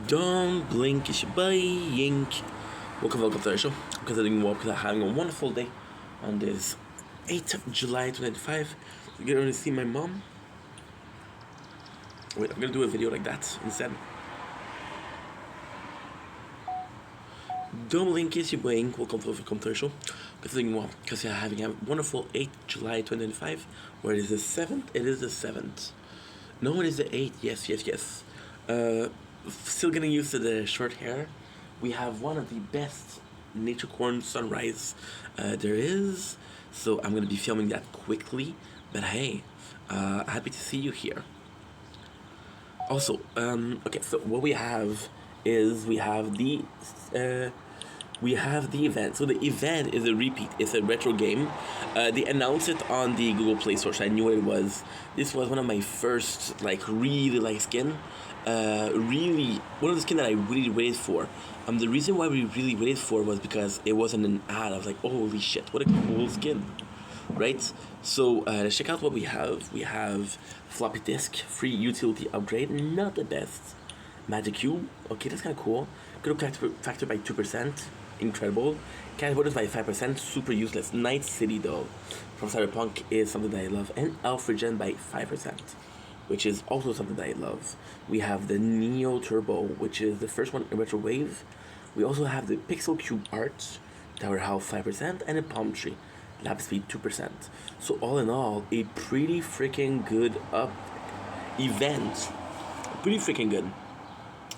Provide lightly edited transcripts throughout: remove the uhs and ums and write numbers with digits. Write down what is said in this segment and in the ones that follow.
Don't blink, it's your boy Yink. Welcome to the show. Because I'm having a wonderful day on this 8th of July 2025. You're gonna see my mom. Wait, I'm gonna do a video like that instead. Don't blink, it's your boy Yink. Welcome to the show. Because you're having a wonderful 8th July 2025. Where it is the 7th? It is the 7th. No, it is the 8th. Yes. Still getting used to the short hair. We have one of the best Naturecorn sunrise there is, so I'm gonna be filming that quickly. But hey, happy to see you here. Also, okay, so what we have is we have the event. So the event is a repeat. It's a retro game. They announced it on the Google Play Store, so I knew what it was. This was one of my first really skin. Really one of the skin that I really waited for. The reason why we really waited for was because it wasn't an ad. I was like, oh, holy shit, what a cool skin, right? So let's check out what we have. We have floppy disk, free utility upgrade, not the best. Magic cube, okay, that's kind of cool. Good factor by 2%, incredible. Cat bonus by 5%, super useless. Night City though, from Cyberpunk is something that I love, and Alphagen by 5%. Which is also something that I love. We have the Neo Turbo, which is the first one in Retro Wave. We also have the Pixel Cube Art, Tower Health 5%, and a Palm Tree, Lab Speed 2%. So all in all, a pretty freaking good event. Pretty freaking good.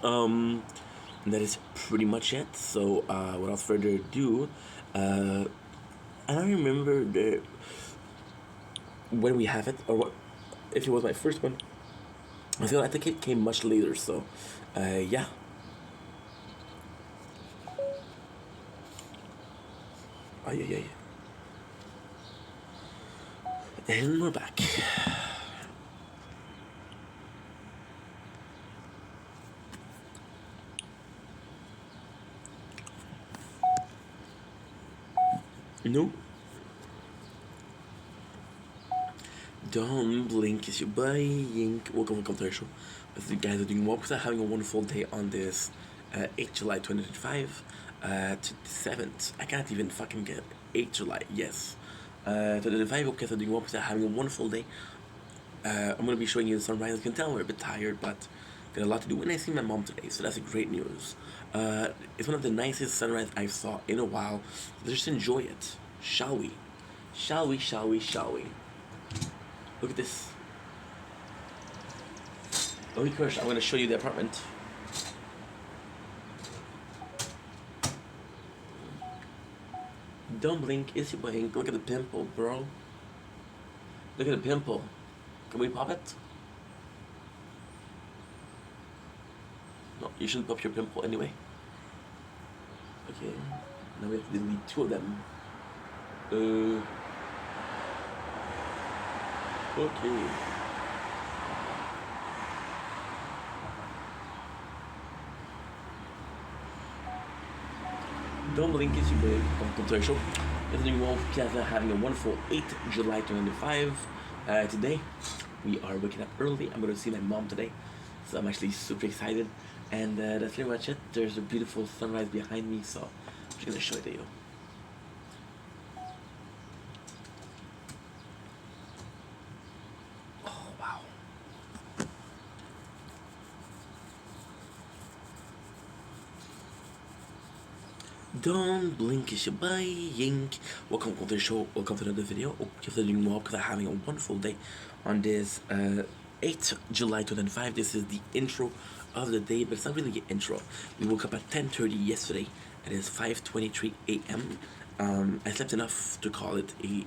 And that is pretty much it. So without further ado, I don't remember when we have it, or what. If it was my first one, I think it came much later. So, yeah. Ay. And we're back. No. Don't blink, it's your boy Yink. Welcome to the show. As you guys are doing well, because I'm having a wonderful day on this 8th July 2025 to the 7th. I can't even fucking get 8th July, yes. 2025, because I'm doing well, because I'm having a wonderful day. I'm going to be showing you the sunrise. You can tell we're a bit tired, but got a lot to do. And I see my mom today, so that's a great news. It's one of the nicest sunrise I saw in a while. So just enjoy it. Shall we? Shall we? Look at this. Oh, gosh, I'm going to show you the apartment. Don't blink, it's your boy. Look at the pimple, bro. Look at the pimple. Can we pop it? No, you shouldn't pop your pimple anyway. Okay, now we have to delete 2 of them. Okay. Don't blink, it's your boy. Welcome to the show. Everything well, Piazza having a wonderful 8th July 2025. Today, we are waking up early. I'm going to see my mom today. So I'm actually super excited. And that's pretty much it. There's a beautiful sunrise behind me, so I'm just going to show it to you. Don't blink, it's your boy Yink. Welcome to the show. Welcome to another video. Hope you're doing well, because I'm having a wonderful day on this 8th July 2005. This is the intro of the day, but it's not really an intro. We woke up at 10:30 yesterday. It is 5:23 a.m. I slept enough to call it a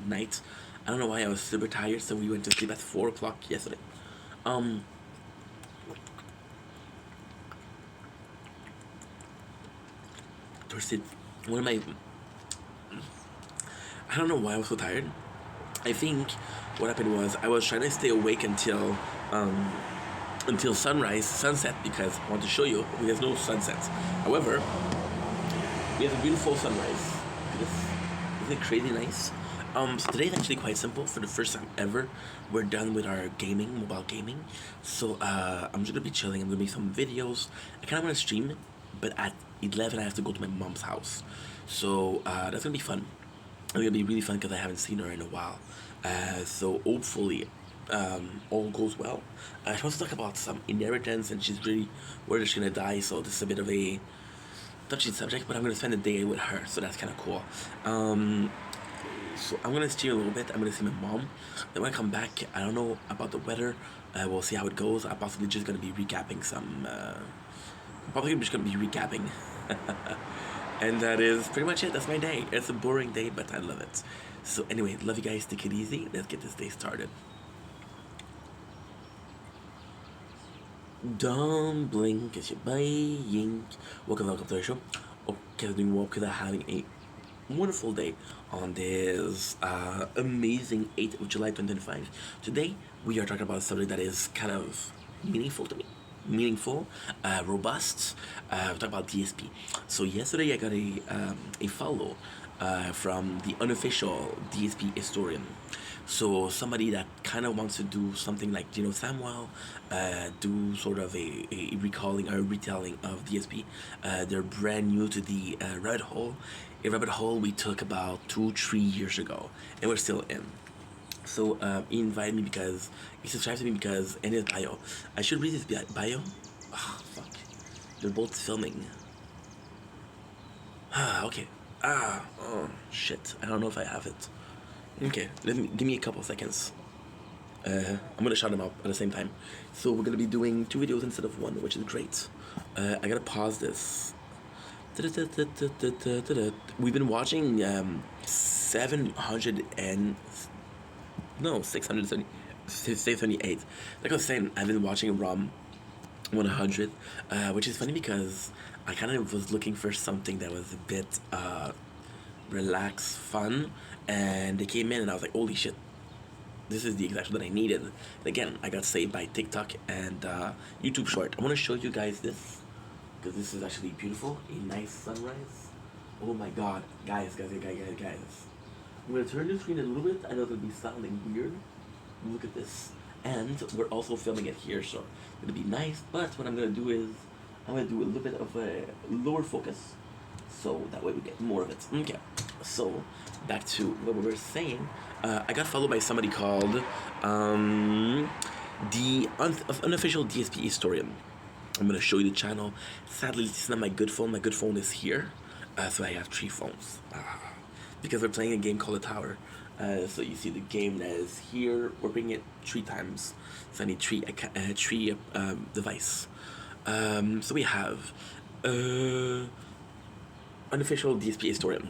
night. I don't know why I was super tired, so we went to sleep at 4 o'clock yesterday. One of my, I don't know why I was so tired. I think what happened was I was trying to stay awake until sunset, because I want to show you there's no sunsets. However, we have a beautiful sunrise. Look at this. Isn't it crazy nice? So today's actually quite simple. For the first time ever, we're done with our gaming, mobile gaming. So I'm just gonna be chilling. I'm gonna make some videos. I kind of want to stream, but at 11 I have to go to my mom's house. So that's gonna be fun. It's gonna be really fun because I haven't seen her in a while. So hopefully, all goes well. She wants to talk about some inheritance, and she's really worried that she's gonna die. So this is a bit of a touchy subject, but I'm gonna spend the day with her, so that's kind of cool. So I'm gonna steer a little bit. I'm gonna see my mom. Then when I come back, I don't know about the weather. We'll see how it goes. I'm possibly just gonna be recapping some. Probably just gonna be recapping. And that is pretty much it. That's my day. It's a boring day, but I love it. So anyway, love you guys. Take it easy. Let's get this day started. Don't blink as you're buying. Welcome to the show. Hope you guys are doing well because I'm having a wonderful day on this amazing 8th of July 2025. Today, we are talking about something that is kind of meaningful to me. Meaningful, robust. We talk about DSP. So yesterday I got a follow from the unofficial DSP historian. So somebody that kind of wants to do something like Gino Samuel, do sort of a recalling or retelling of DSP. They're brand new to the rabbit hole, a rabbit hole we took about 2 3 years ago, and we're still in. So he invited me because he subscribed to me because in his bio, I should read his bio. Ah, fuck. They're both filming. Ah, okay. Ah, oh shit. I don't know if I have it. Okay, let me give me a couple seconds. I'm gonna shout them out at the same time. So we're gonna be doing 2 videos instead of one, which is great. I gotta pause this. We've been watching 700 and no 670 678. Like I was saying, I've been watching ROM 100, which is funny because I kind of was looking for something that was a bit relaxed, fun, and they came in and I was like, holy shit, this is the exact show that I needed. And again, I got saved by TikTok and YouTube Short. I want to show you guys this because this is actually beautiful. A nice sunrise. Oh my god, guys. I'm gonna turn the screen a little bit. I know it'll be sounding weird. Look at this. And we're also filming it here, so it'll be nice. But what I'm gonna do is I'm gonna do a little bit of a lower focus, so that way we get more of it. Okay. So back to what we were saying. I got followed by somebody called the unofficial DSP historian. I'm gonna show you the channel. Sadly, this is not my good phone. My good phone is here, so I have 3 phones. Because we're playing a game called The Tower. So you see the game that is here. We're bringing it 3 times. So I need three device. So we have unofficial DSP historian.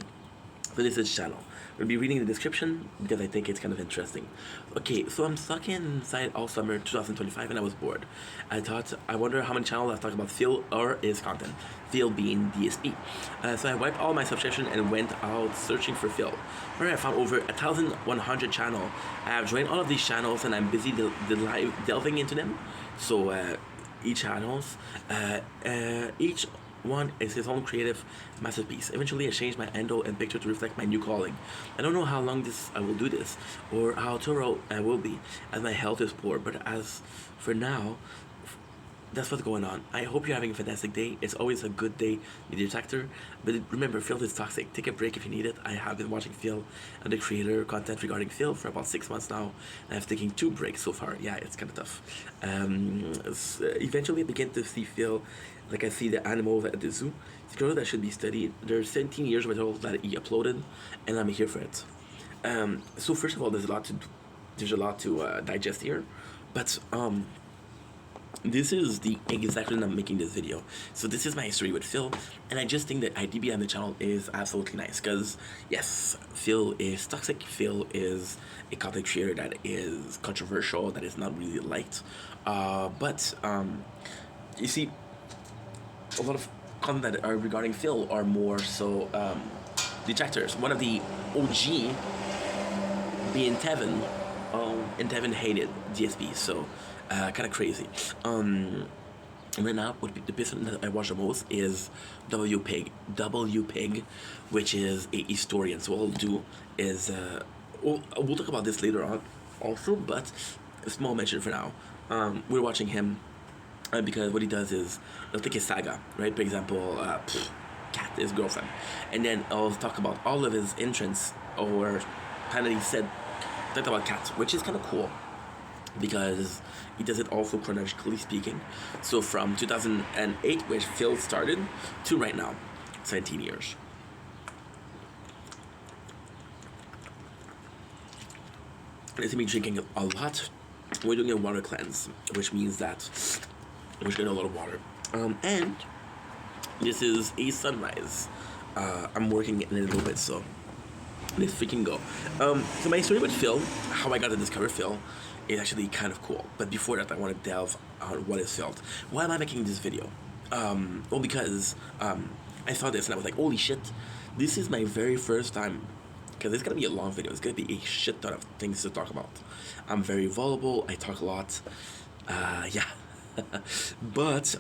So this is channel. We'll be reading the description because I think it's kind of interesting. Okay, so I'm stuck inside all summer 2025 and I was bored. I wonder how many channels I've talked about Phil or his content. Phil being DSP. So I wiped all my subscription and went out searching for Phil. Where I found over 1,100 channels. I have joined all of these channels and I'm busy delving into them. So each channels, each one is his own creative masterpiece. Eventually, I changed my handle and picture to reflect my new calling. I don't know how long I will do this, or how thorough I will be, as my health is poor. But as for now, that's what's going on. I hope you're having a fantastic day. It's always a good day with your detector. But remember, Phil is toxic. Take a break if you need it. I have been watching Phil and the creator content regarding Phil for about 6 months now. And I've taken 2 breaks so far. Yeah, it's kind of tough. Eventually, I began to see Phil like I see the animals at the zoo. It's a girl that should be studied. There's 17 years of material that he uploaded, and I'm here for it. So first of all, there's a lot to digest here, but this is the exact reason I'm making this video. So this is my history with Phil, and I just think that IDB on the channel is absolutely nice because yes, Phil is toxic. Phil is a content creator that is controversial, that is not really liked. But you see, a lot of content that are regarding Phil are more so detractors. One of the OG being Tevin, and Tevin hated DSP, so kind of crazy. And right now, the person that I watch the most is W Pig, which is a historian. So what I'll do is we'll talk about this later on, also. But a small mention for now. We're watching him because what he does is he'll take a saga, right? For example, Cat, his girlfriend, and then I'll talk about all of his entrance or kind of he said talked about Cat, which is kind of cool because he does it also chronologically speaking. So from 2008, which Phil started, to right now, 17 years. Let's be drinking a lot. We're doing a water cleanse, which means that we're drinking a lot of water. And this is a sunrise. I'm working in it a little bit, so let's freaking go. So my story with Phil, how I got to discover Phil, is actually kind of cool. But before that, I want to delve on what is Phil. Why am I making this video? Well, because I saw this and I was like, holy shit, this is my very first time. Because it's gonna be a long video. It's gonna be a shit ton of things to talk about. I'm very vulnerable. I talk a lot. Yeah. But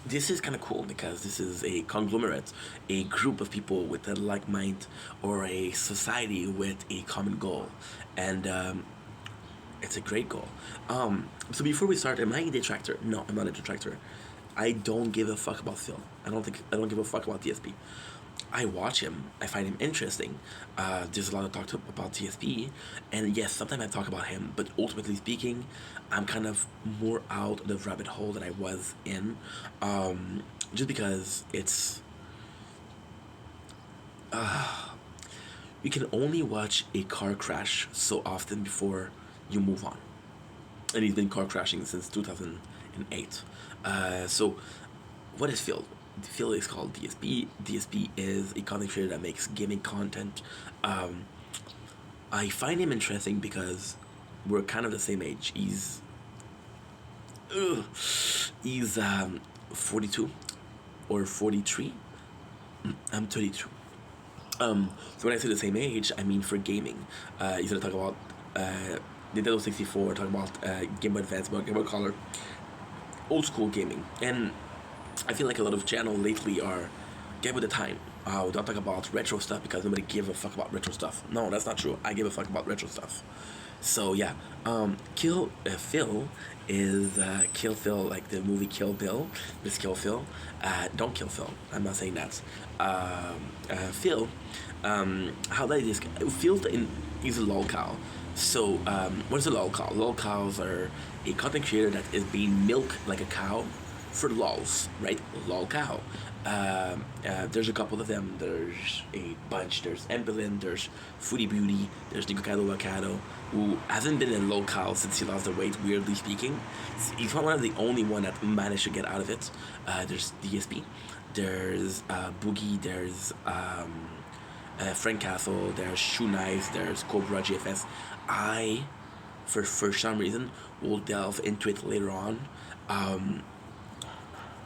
this is kind of cool because this is a conglomerate, a group of people with a like mind or a society with a common goal, and it's a great goal. So before we start, am I a detractor? No, I'm not a detractor. I don't give a fuck about Phil. I don't give a fuck about TSP. I watch him. I find him interesting. There's a lot of talk about TSP, and yes, sometimes I talk about him. But ultimately speaking, I'm kind of more out of the rabbit hole that I was in, just because it's. You can only watch a car crash so often before you move on, and he's been car crashing since 2008. So, what is Phil? Phil is called DSP. DSP is a content creator that makes gaming content. I find him interesting because we're kind of the same age. He's 42 or 43. I'm 32. So when I say the same age, I mean for gaming. He's gonna talk about Nintendo 64, talk about Game Boy Advance, Game Boy Color, old school gaming, and I feel like a lot of channels lately are get with the time. We don't talk about retro stuff because nobody gives a fuck about retro stuff. No, that's not true. I give a fuck about retro stuff. So yeah, Phil is Kill Phil, like the movie Kill Bill. This Kill Phil. Don't kill Phil. I'm not saying that. Phil, how that is Phil is a lolcow. So what is a lolcow? Lolcows are a content creator that is being milked like a cow for lols, right? Lol cow. There's a couple of them. There's a bunch. There's Embelin, there's Foodie Beauty, there's Nikocado Wakado, who hasn't been in lol cow since he lost the weight, weirdly speaking. He's not one of the only one that managed to get out of it. There's DSP, there's Boogie, there's Frank Castle, there's Shoe Knives, there's Cobra GFS. For some reason, will delve into it later on.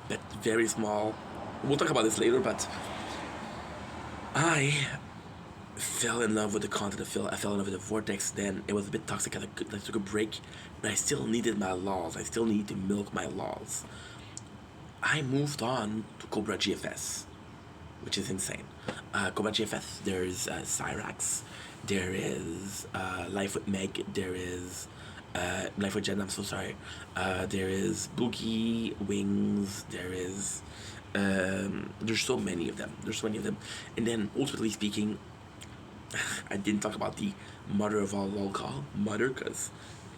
But very small. We'll talk about this later, but I fell in love with the content of Phil. I fell in love with the Vortex then. It was a bit toxic. I took a break, but I still needed my laws. I still need to milk my laws. I moved on to Cobra GFS, which is insane. Cobra GFS, there's Cyrax, there is Life with Meg, there is Life with Jen, I'm so sorry. There is Boogie, Wings, there is there's so many of them. And then ultimately speaking, I didn't talk about the mother of all lolcow, mother, because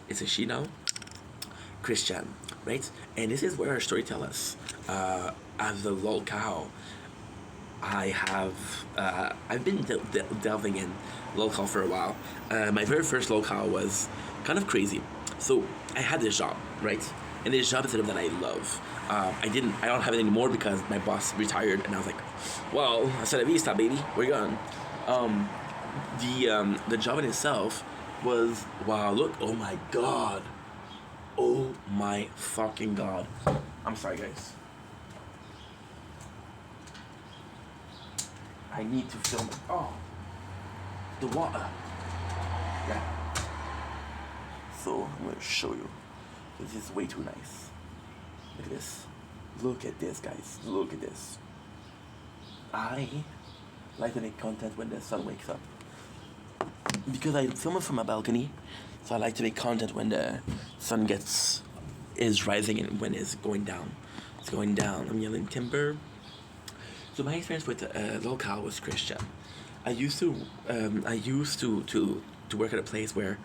it's a she now, Christian, right? And this is where our story tells us. As a lolcow, I've been delving in lolcow for a while. My very first lolcow was kind of crazy. So I had this job, right? And this job is something that I love. I don't have it anymore because my boss retired, and I was like, well, hasta la vista, baby, we're gone. The job in itself was, wow, look, oh my god. Oh my fucking god. I'm sorry, guys. I need to film it. Oh, the water. Yeah. So I'm gonna show you. This is way too nice. Look at this. Look at this, guys. Look at this. I like to make content when the sun wakes up. Because I film it from a balcony, so I like to make content when the sun is rising and when it's going down. It's going down. I'm yelling timber. So my experience with local was Christian. I used to work at a place where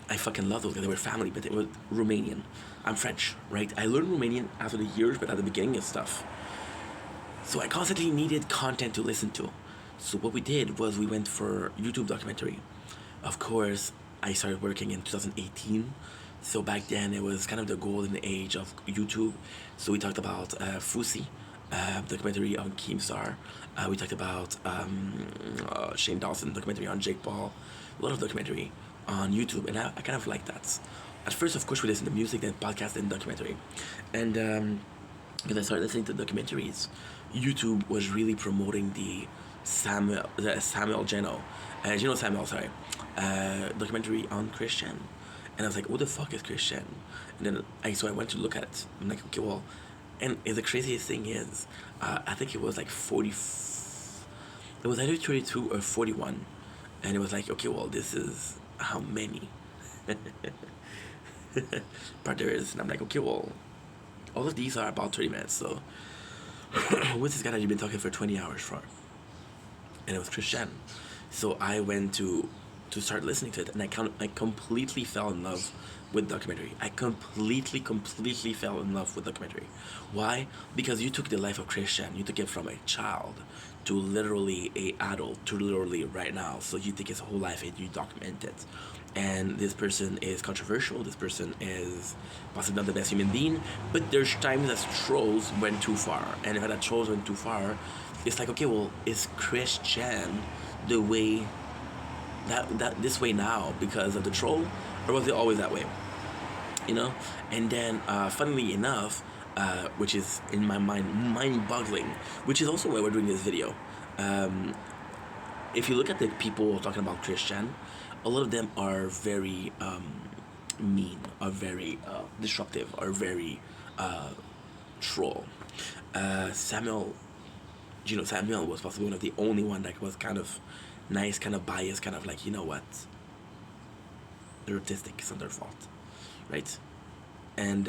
I fucking love those guys. They were family, but they were Romanian. I'm French, right? I learned Romanian after the years, but at the beginning of stuff. So I constantly needed content to listen to. So what we did was we went for YouTube documentary. Of course, I started working in 2018. So back then it was kind of the golden age of YouTube. So we talked about Fusi, documentary on Keemstar. We talked about Shane Dawson documentary on Jake Paul. A lot of documentary on YouTube, and I kind of like that. At first, of course, we listened to music, then podcast, then documentary, and because I started listening to documentaries, YouTube was really promoting the Samuel Geno Samuel, sorry, documentary on Christian, and I was like, what the fuck is Christian? And then I went to look at it. I'm like, okay, well, and the craziest thing is, I think it was like 40. It was either 32 or 41, and it was like, okay, well, this is how many part there is, and I'm like, okay, well, all of these are about 30 minutes, so what's this guy that you've been talking for 20 hours for? And it was Christian. So I went to start listening to it, and I completely fell in love with documentary. I completely fell in love with documentary. Why? Because you took the life of Christian, you took it from a child to literally a adult to literally right now. So you take his whole life and you document it. And this person is controversial. This person is possibly not the best human being. But there's times that trolls went too far. And if that trolls went too far, it's like, okay, well, is Christian the way that this way now because of the troll, or was it always that way? You know. And then funnily enough, which is in my mind-boggling, which is also why we're doing this video. If you look at the people talking about Christian, a lot of them are very mean, are very disruptive, are very troll. Samuel was possibly one of the only one that was kind of nice, kind of biased, kind of like, you know what, they're autistic, it's not their fault, right? And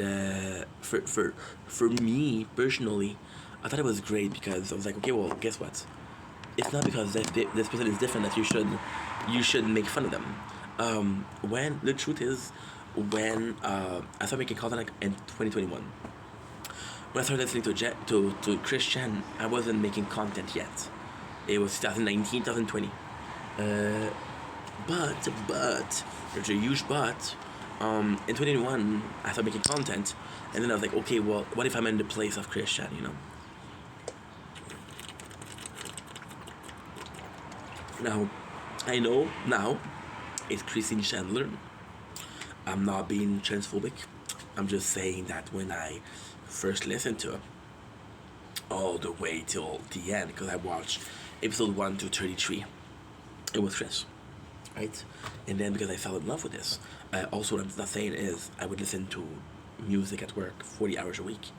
for me personally, I thought it was great because I was like, okay, well, guess what? It's not because this person is different that you should make fun of them. When the truth is, when I started making content in 2021, when I started listening to Christian, I wasn't making content yet. It was 2019, 2020. But there's a huge but. In 2021, I started making content, and then I was like, okay, well, what if I'm in the place of Christian, you know? Now, I know now it's Christine Chandler. I'm not being transphobic. I'm just saying that when I first listened to it, all the way till the end, because I watched episode 1 to 33, it was Chris, right? And then because I fell in love with this, also what I'm not saying is I would listen to music at work 40 hours a week.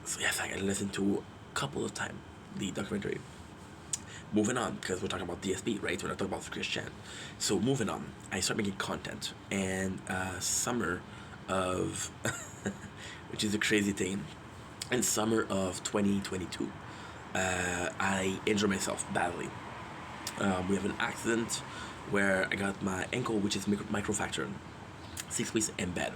So yes, I listened to a couple of times the documentary. Moving on, because we're talking about DSP, right? We're not talking about Christian. So moving on, I start making content, and summer of, which is a crazy thing, in summer of 2022, I injured myself badly. We have an accident where I got my ankle, which is microfractured, 6 weeks in bed.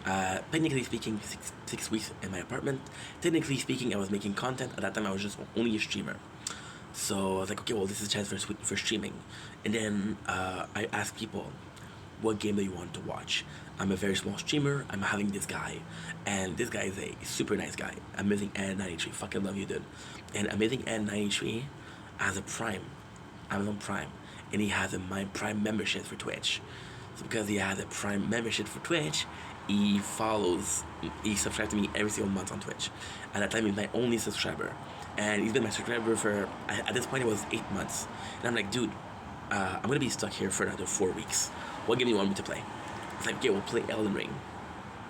Technically speaking, six weeks in my apartment. Technically speaking, I was making content. At that time, I was just only a streamer. So I was like, okay, well, this is a chance for streaming. And then I asked people, what game do you want to watch? I'm a very small streamer. I'm having this guy. And this guy is a super nice guy. Amazing N93. Fucking love you, dude. And Amazing N93 has a Prime. Amazon Prime. And he has my Prime membership for Twitch. So because he has a Prime membership for Twitch, he subscribed to me every single month on Twitch. At that time, he's my only subscriber. And he's been my subscriber for, at this point, it was 8 months. And I'm like, dude, I'm going to be stuck here for another 4 weeks. What game do you want me to play? It's like, okay, we'll play Elden Ring.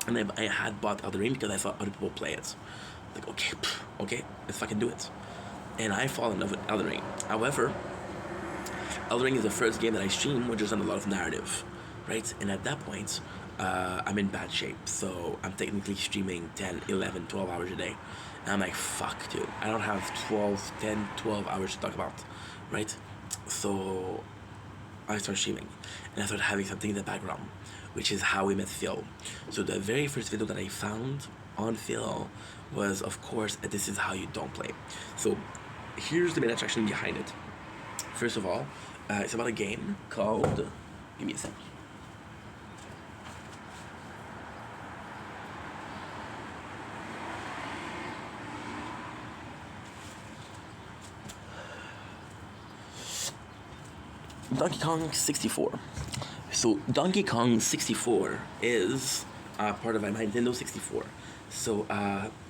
And I had bought Elden Ring because I saw other people play it. Like, okay, let's fucking do it. and I fall in love with Elden Ring. However, Elden Ring is the first game that I stream, which is on a lot of narrative, right? And at that point, I'm in bad shape. So I'm technically streaming 10, 11, 12 hours a day. And I'm like, fuck, dude. I don't have 12, 10, 12 hours to talk about, right? So I start streaming. And I started having something in the background, which is how we met Phil. So the very first video that I found on Phil was, of course, This Is How You Don't Play. So here's the main attraction behind it. First of all, it's about a game called. Give me a sec. Donkey Kong 64. So Donkey Kong 64 is part of my Nintendo 64. So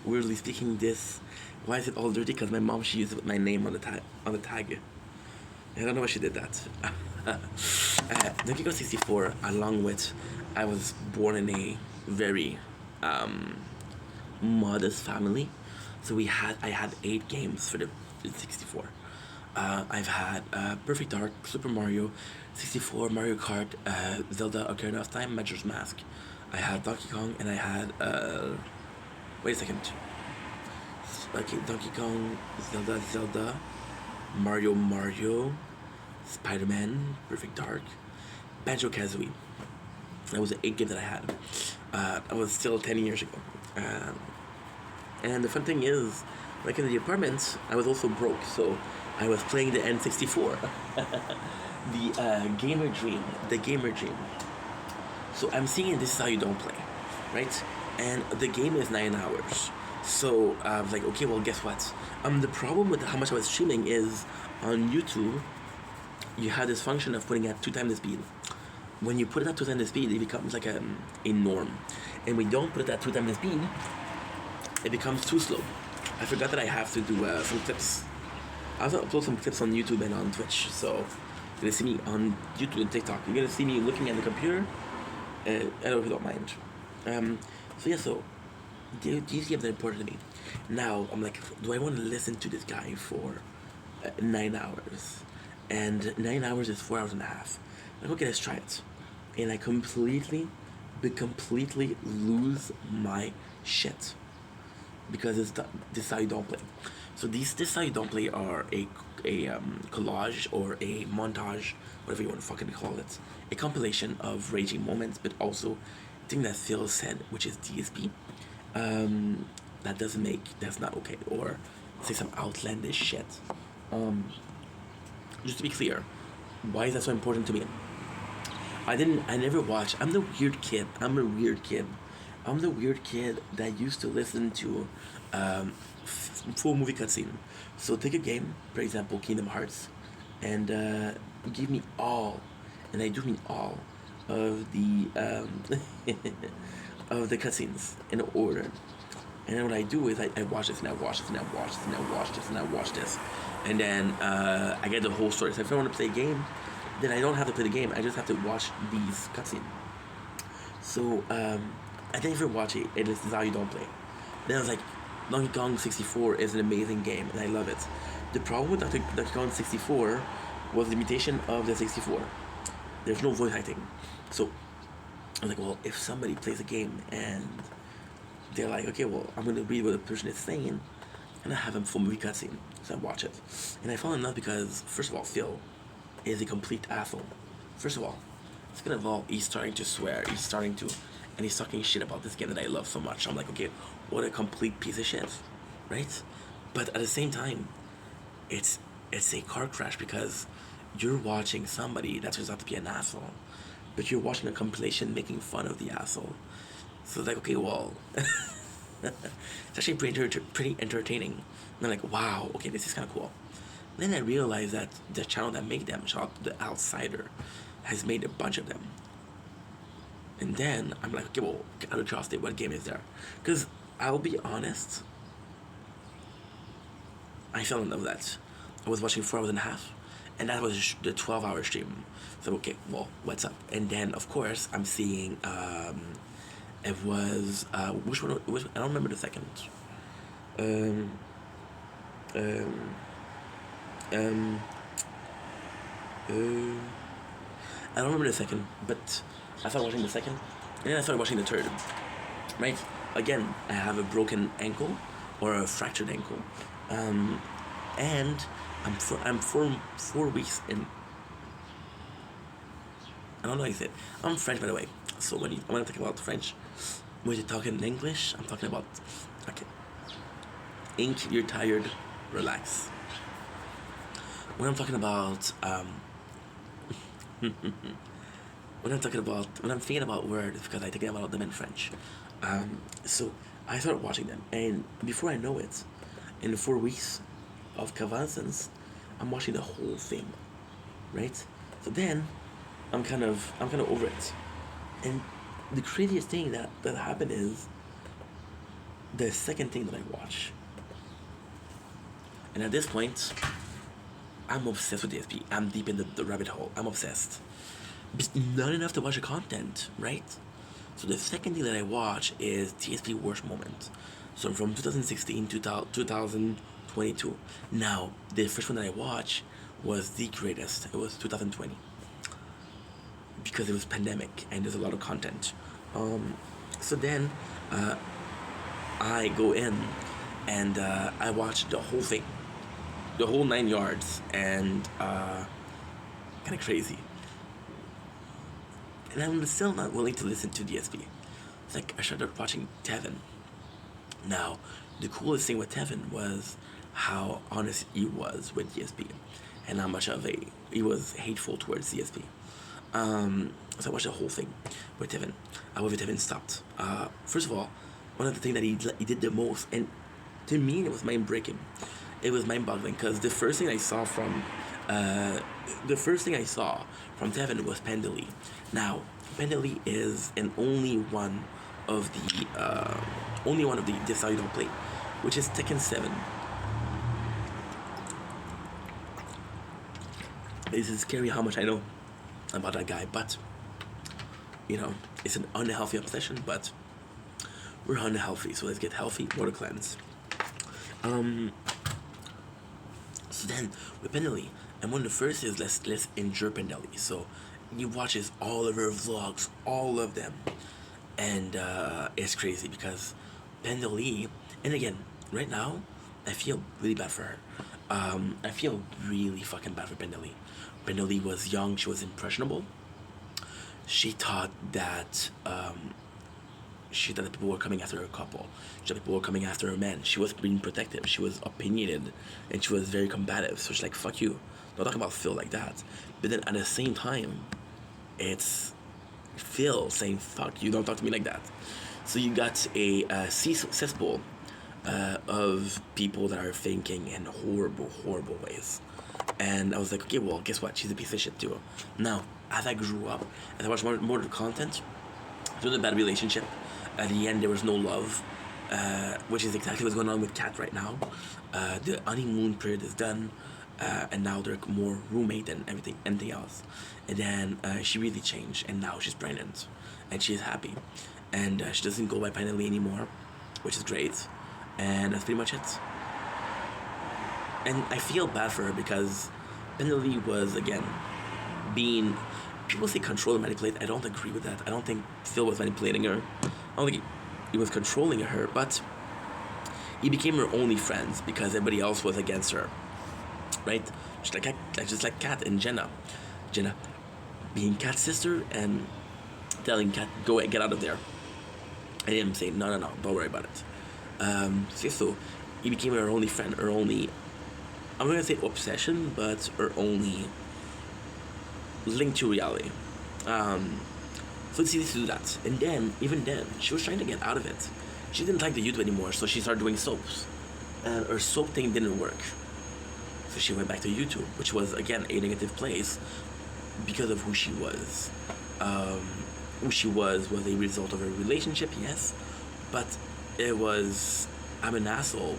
weirdly speaking, this. Why is it all dirty? Because my mom, she used my name on the tag. I don't know why she did that. Donkey Kong 64, along with, I was born in a very modest family, so I had 8 games for the 64. I've had Perfect Dark, Super Mario, 64, Mario Kart, Zelda: Ocarina of Time, Majora's Mask. I had Donkey Kong, and I had wait a second. Okay, Donkey Kong, Zelda, Mario, Spider-Man, Perfect Dark, Banjo-Kazooie. That was the 8 game that I had. I was still 10 years ago. And the fun thing is, like in the apartment, I was also broke, so I was playing the N64. The gamer dream. So I'm seeing This Is How You Don't Play, right? And the game is 9 hours. So I was like, okay, well, guess what? The problem with how much I was streaming is on YouTube, you have this function of putting at 2 times the speed. When you put it at 2 times the speed, it becomes like a norm. And when you don't put it at 2 times the speed, it becomes too slow. I forgot that I have to do some clips. I also upload some clips on YouTube and on Twitch. So you're gonna see me on YouTube and TikTok. You're gonna see me looking at the computer. I don't know if you don't mind. So these games are important to me. Now I'm like, do I want to listen to this guy for 9 hours? And 9 hours is 4 hours and a half. Like, okay, let's try it. And I completely lose my shit because this is how you don't play. So this is how you don't play are a collage or a montage, whatever you want to fucking call it, a compilation of raging moments, but also thing that Phil said, which is DSP. That's not okay, or say some outlandish shit. Just to be clear, why is that so important to me? I never watched. I'm the weird kid that used to listen to full movie cutscene. So take a game, for example, Kingdom Hearts, and give me all, and I do mean all, of the of the cutscenes in order. And then what I do is I watch this and I watch this and I watch this and I watch this and I watch this, and then I get the whole story. So if I want to play a game, then I don't have to play the game. I just have to watch these cutscenes. So I didn't even watch it. This is how you don't play. Then I was like, Donkey Kong 64 is an amazing game and I love it. The problem with Donkey Kong 64 was the limitation of the 64. There's no voice acting. So I was like, well, if somebody plays a game and they're like, okay, well, I'm going to read what the person is saying, and I have a full movie cutscene, so I watch it. And I fall in love because, first of all, Phil is a complete asshole. First of all, second of all, he's starting to swear, and he's talking shit about this game that I love so much. I'm like, okay, what a complete piece of shit, right? But at the same time, it's a car crash because you're watching somebody that turns out to be an asshole, but you're watching a compilation making fun of the asshole. So it's like, okay, well, it's actually pretty entertaining. And I'm like, wow, okay, this is kind of cool. Then I realized that the channel that made them, shout out to The Outsider, has made a bunch of them. And then I'm like, okay, well, out of curiosity, what game is there? Because I'll be honest, I fell in love with that. I was watching 4 hours and a half, and that was the 12-hour stream. So okay, well, what's up? And then of course I'm seeing it was which one? I don't remember the second. Um, uh, I don't remember the second, but I started watching the second, and then I started watching the third. Right? Again, I have a broken ankle or a fractured ankle, um, and I'm 4 weeks in. I don't know how you say it. I'm French, by the way. So when I talk about French, when you talk in English, I'm talking about okay. Ink, you're tired, relax. When I'm talking about when I'm thinking about words because I think about them in French. So I started watching them, and before I know it, in the 4 weeks of Cavansons, I'm watching the whole thing, right? So then, I'm kind of over it, and the craziest thing that happened is the second thing that I watch, and at this point, I'm obsessed with DSP. I'm deep in the rabbit hole. I'm obsessed. But not enough to watch the content, right? So the second thing that I watch is TSP Worst Moment. So from 2016 to 2022. Now, the first one that I watched was the greatest. It was 2020. Because it was pandemic and there's a lot of content. So then I go in and I watch the whole thing. The whole 9 yards and kind of crazy. And I'm still not willing to listen to DSP. It's like I started watching Tevin. Now, the coolest thing with Tevin was how honest he was with DSP, and how much of he was hateful towards DSP. So I watched the whole thing with Tevin. However, Tevin stopped. First of all, one of the things that he did the most, and to me it was mind breaking. It was mind boggling because the first thing I saw from Tevin was Pendley. Now, Pendley is an only one of the This How You Don't Play, which is Tekken 7. It's scary how much I know about that guy, but it's an unhealthy obsession. But we're unhealthy, so let's get healthy. Water cleanse. So then with Pendley, and one of the first is let's injure Pendley. So he watches all of her vlogs, all of them, and it's crazy because Pendley, and again, right now, I feel really bad for her. I feel really fucking bad for Pendley. Pendley was young, she was impressionable. She thought that people were coming after her couple. She thought people were coming after her man. She was being protective. She was opinionated, and she was very combative. So she's like, "Fuck you." Don't talk about Phil like that. But then at the same time, it's Phil saying, "Fuck you." Don't talk to me like that. So you got a cesspool of people that are thinking in horrible, horrible ways. And I was like, okay, well, guess what? She's a piece of shit too. Now, as I grew up, as I watched more of the content, it was a bad relationship. At the end, there was no love, which is exactly what's going on with Kat right now. The honeymoon period is done, and now they're more roommate than anything else. And then she really changed, and now she's pregnant, and she's happy, and she doesn't go by Pendley anymore, which is great, and that's pretty much it. And I feel bad for her because Pendley was, again, being... People say control and manipulate. I don't agree with that. I don't think Phil was manipulating her. I don't think he was controlling her, but he became her only friends because everybody else was against her. Right? Just like Kat and Jenna. Jenna being Kat's sister and telling Kat, go get out of there. And him saying, no, don't worry about it. So he became her only friend, her only... I'm not going to say obsession, but her only link to reality. So it's easy to do that. And then, even then, she was trying to get out of it. She didn't like the YouTube anymore, so she started doing soaps. And her soap thing didn't work. So she went back to YouTube, which was, again, a negative place because of who she was. Who she was a result of her relationship, yes. But it was, I'm an asshole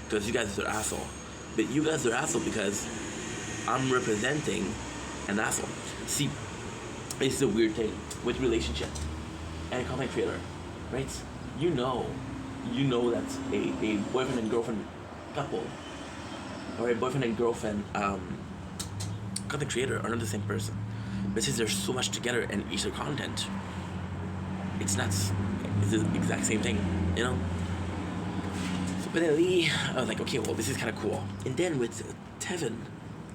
because you guys are asshole. But you guys are asshole because I'm representing an asshole. See, it's a weird thing with relationship and content creator, right? You know that a boyfriend and girlfriend couple or a boyfriend and girlfriend content creator are not the same person. But since they're so much together and each their content, it's not. It's the exact same thing, you know. So, but then Lee, I was like, okay, well, this is kind of cool. And then with Tevin,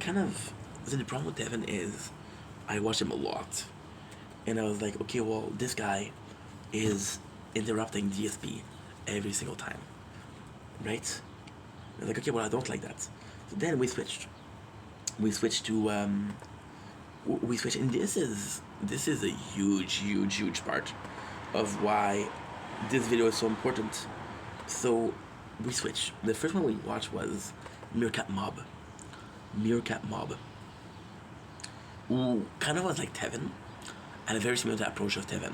kind of, the problem with Tevin is, I watch him a lot, and I was like, okay, well, this guy is interrupting DSP every single time, right? I was like, okay, well, I don't like that. So then we switched. We switched to we switched, and this is a huge part of why this video is so important. So we switched. The first one we watched was Meerkat Mob. Meerkat Mob, who kind of was like Tevin, and a very similar approach of Tevin,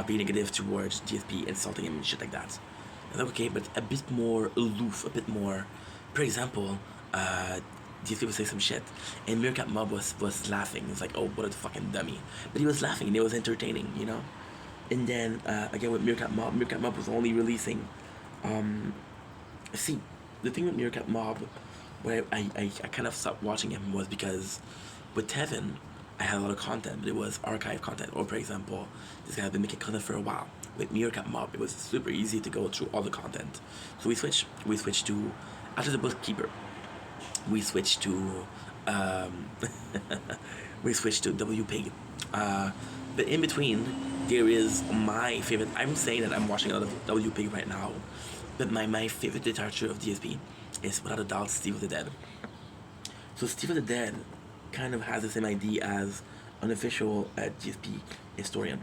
being negative towards GSP, insulting him and shit like that. I was like, okay, but a bit more aloof, a bit more. For example, GSP would say some shit, and Meerkat Mob was laughing. It's like, oh, what a fucking dummy. But he was laughing, and it was entertaining, you know? And then, again, with Meerkat Mob was only releasing. See, the thing with Meerkat Mob, where I kind of stopped watching him was because with Tevin, I had a lot of content, but it was archive content. Or, for example, this guy had been making content for a while. With Meerkat Mob, it was super easy to go through all the content. So we switched. We switched to, after the bookkeeper, we switched to we switched to WPig. But in between, there is my favorite. I'm saying that I'm watching a lot of WPig right now, but my favorite departure of DSP is without a doubt Steve of the Dead. So Steve of the Dead kind of has the same idea as an official DSP historian.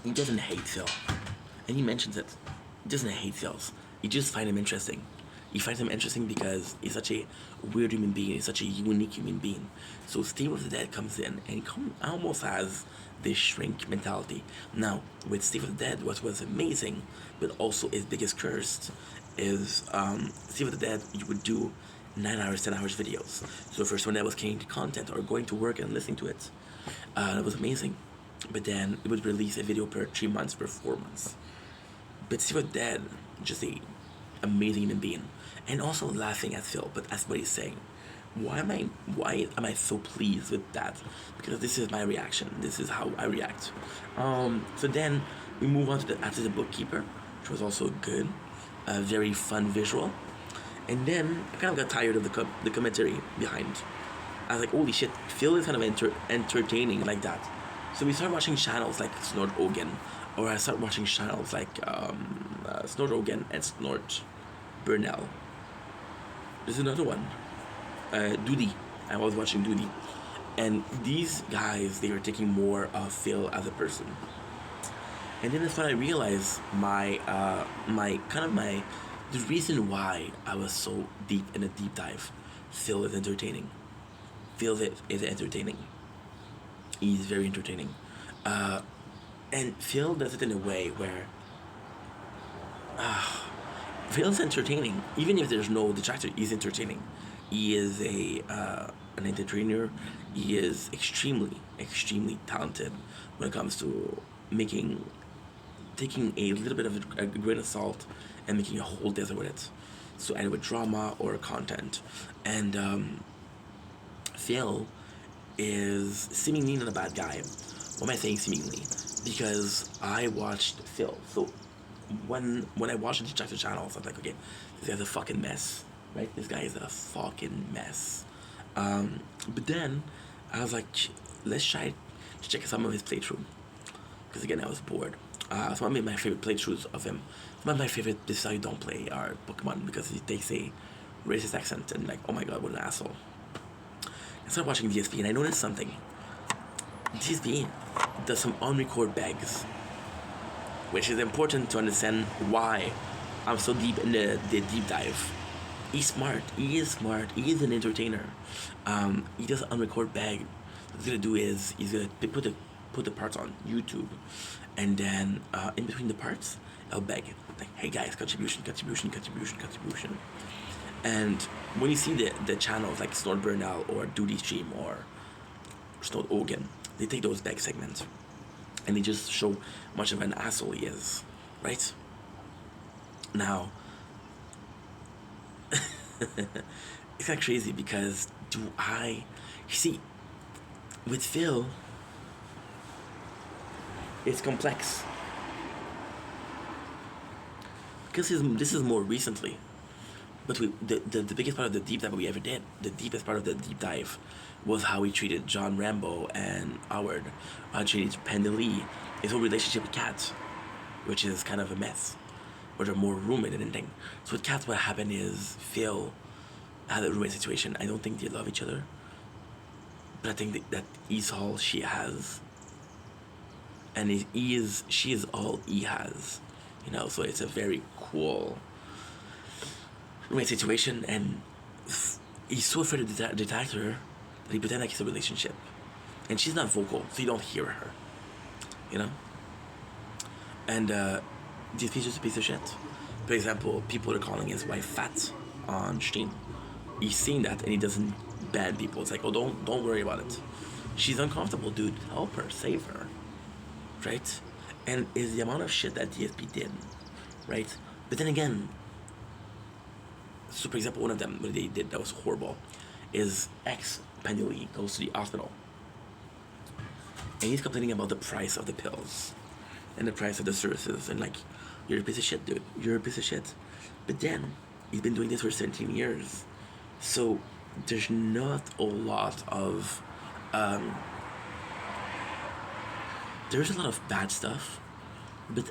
He doesn't hate Phil, and he mentions it. He doesn't hate Phil's. He just finds him interesting. He finds him interesting because he's such a weird human being. He's such a unique human being. So Steve of the Dead comes in and he almost has this shrink mentality. Now, with Steve of the Dead, what was amazing, but also his biggest curse, is Steve of the Dead, you would do 9 hours, 10 hours videos. So for someone that was creating content or going to work and listening to it, that was amazing. But then it would release a video per 3 months, per 4 months. But Steve of the Dead, just a amazing human being, and also laughing at Phil. But that's what he's saying. Why am I so pleased with that? Because this is my reaction. This is how I react. So then we move on to after the bookkeeper, which was also good, a very fun visual. And then I kind of got tired of the commentary behind. I was like, holy shit, Phil is kind of entertaining like that. So we started watching channels like Snort Ogan, or I started watching channels like Snort Ogan and Snort Burnell. There's another one, Doody. I was watching Doody, and these guys, they were taking more of Phil as a person. And then that's when I realized the reason why I was so deep in a deep dive. Phil is entertaining. Phil is entertaining. He's very entertaining, and Phil does it in a way where Phil's entertaining. Even if there's no detractor, he's entertaining. He is an entertainer. He is extremely talented when it comes to taking a little bit of a grain of salt and making a whole desert with it. So either with drama or content, and Phil is seemingly not a bad guy. Why am I saying seemingly? Because I watched Phil. So when I watched the Detractor channels, I was like, okay, this guy's a fucking mess, right? This guy is a fucking mess. But then I was like, let's try to check some of his playthrough. Because again, I was bored. So I made my favorite playthroughs of him. Some of my favorite This Is How You Don't Play are Pokemon, because he takes a racist accent and like, oh my god, what an asshole. I started watching DSP and I noticed something. DSP does some on-record bags, which is important to understand why I'm so deep in the deep dive. He's smart. He is smart. He is an entertainer. He does an on-record bag. What he's gonna do is he's gonna put the parts on YouTube, and then in between the parts, I'll beg like, hey guys, contribution. And when you see the channels like Snort Burnell or Doody Stream or Snort Ogan, they take those back segments and they just show much of an asshole he is, right? Now, It's kind of crazy because you see, with Phil, it's complex because this is more recently. But the biggest part of the deep dive we ever did, the deepest part of the deep dive, was how he treated John Rambo and Howard, how he treated Pendeley, his whole relationship with Kat, which is kind of a mess, where they're more roommate than anything. So with Kat, what happened is Phil had a roommate situation. I don't think they love each other, but I think that he's all she has, and she is all he has, you know. So it's a very cool roommate situation, and he's so afraid of the detector that he pretends like it's a relationship, and she's not vocal, so you don't hear her, you know. And this piece is a piece of shit. For example, people are calling his wife fat on Steam. He's seen that and he doesn't ban people. It's like, oh, don't worry about it. She's uncomfortable, dude. Help her, save her, right? And is the amount of shit that DSP did, right? But then again, so for example, one of them what they did that was horrible is ex Pendeley goes to the hospital and he's complaining about the price of the pills and the price of the services, and like, you're a piece of shit, dude. You're a piece of shit. But then he's been doing this for 17 years, so there's not a lot of there's a lot of bad stuff, but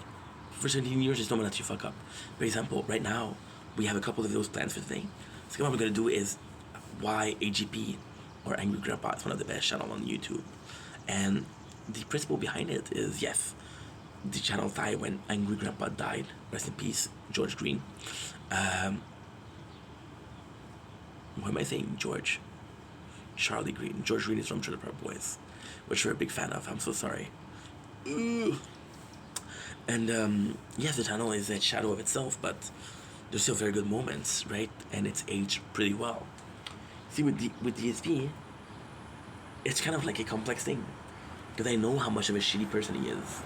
for 17 years there's no one that you fuck up. For example, right now we have a couple of those plans for today. So what we're gonna do is why AGP or Angry Grandpa is one of the best channels on YouTube, and the principle behind it is, yes, the channel died when Angry Grandpa died. Rest in peace, George Green. What am I saying? Charlie Green. George Green is from Trailer Park Boys, which we're a big fan of. I'm so sorry. Ugh. And yes, the channel is a shadow of itself, but there's still very good moments, right? And it's aged pretty well. See, with DSP, it's kind of like a complex thing, because I know how much of a shitty person he is,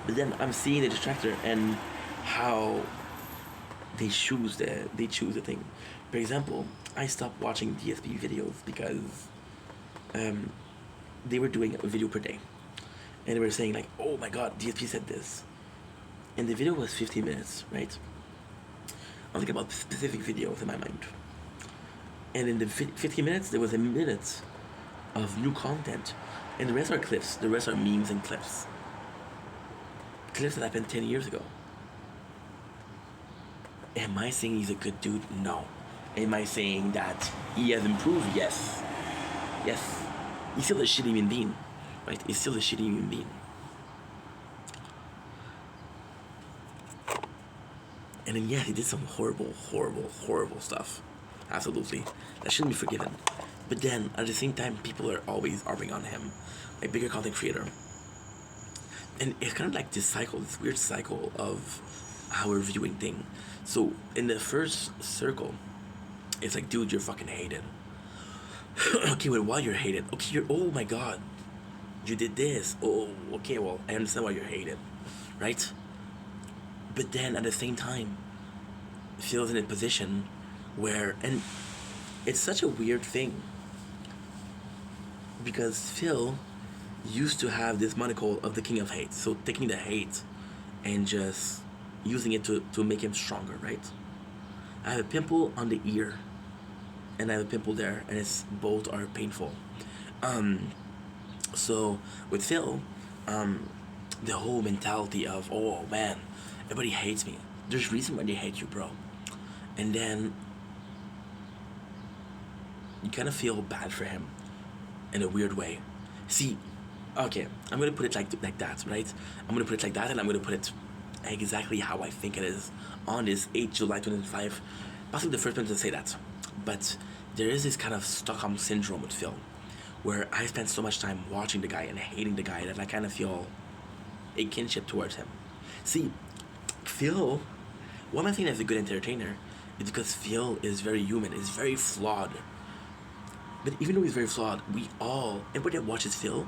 but then I'm seeing the detractor and how they choose the thing. For example, I stopped watching DSP videos because they were doing a video per day, and they were saying like, oh my god, DSP said this, and the video was 15 minutes, right? I'm thinking about specific videos in my mind, and in the 15 minutes there was a minute of new content, and the rest are clips. The rest are memes and clips that happened 10 years ago. Am I saying he's a good dude? No. Am I saying that he has improved? Yes. He's still a shitty human being, right? He's still a shitty human being. And then, yeah, he did some horrible stuff. Absolutely. That shouldn't be forgiven. But then, at the same time, people are always arguing on him, like bigger content creator. And it's kind of like this weird cycle of how we're viewing thing. So in the first circle, it's like, dude, you're fucking hated. Okay, well, why you're hated? Okay, oh my god, you did this. Oh, okay, well, I understand why you're hated, right? But then at the same time, Phil's in a position where, and it's such a weird thing, because Phil used to have this monocle of the king of hate. So taking the hate and just using it to make him stronger, right? I have a pimple on the ear and I have a pimple there, and it's both are painful. So with Phil, the whole mentality of, oh man, everybody hates me. There's reason why they hate you, bro. And then you kind of feel bad for him in a weird way. See, okay, I'm gonna put it like that, right? I'm gonna put it like that, and I'm gonna put it exactly how I think it is on this 8 July 2005. Possibly the first person to say that, but there is this kind of Stockholm syndrome with Phil, where I spent so much time watching the guy and hating the guy that I kind of feel a kinship towards him. See, Phil, why am I saying as a good entertainer? It's because Phil is very human, is very flawed. But even though he's very flawed, everybody that watches Phil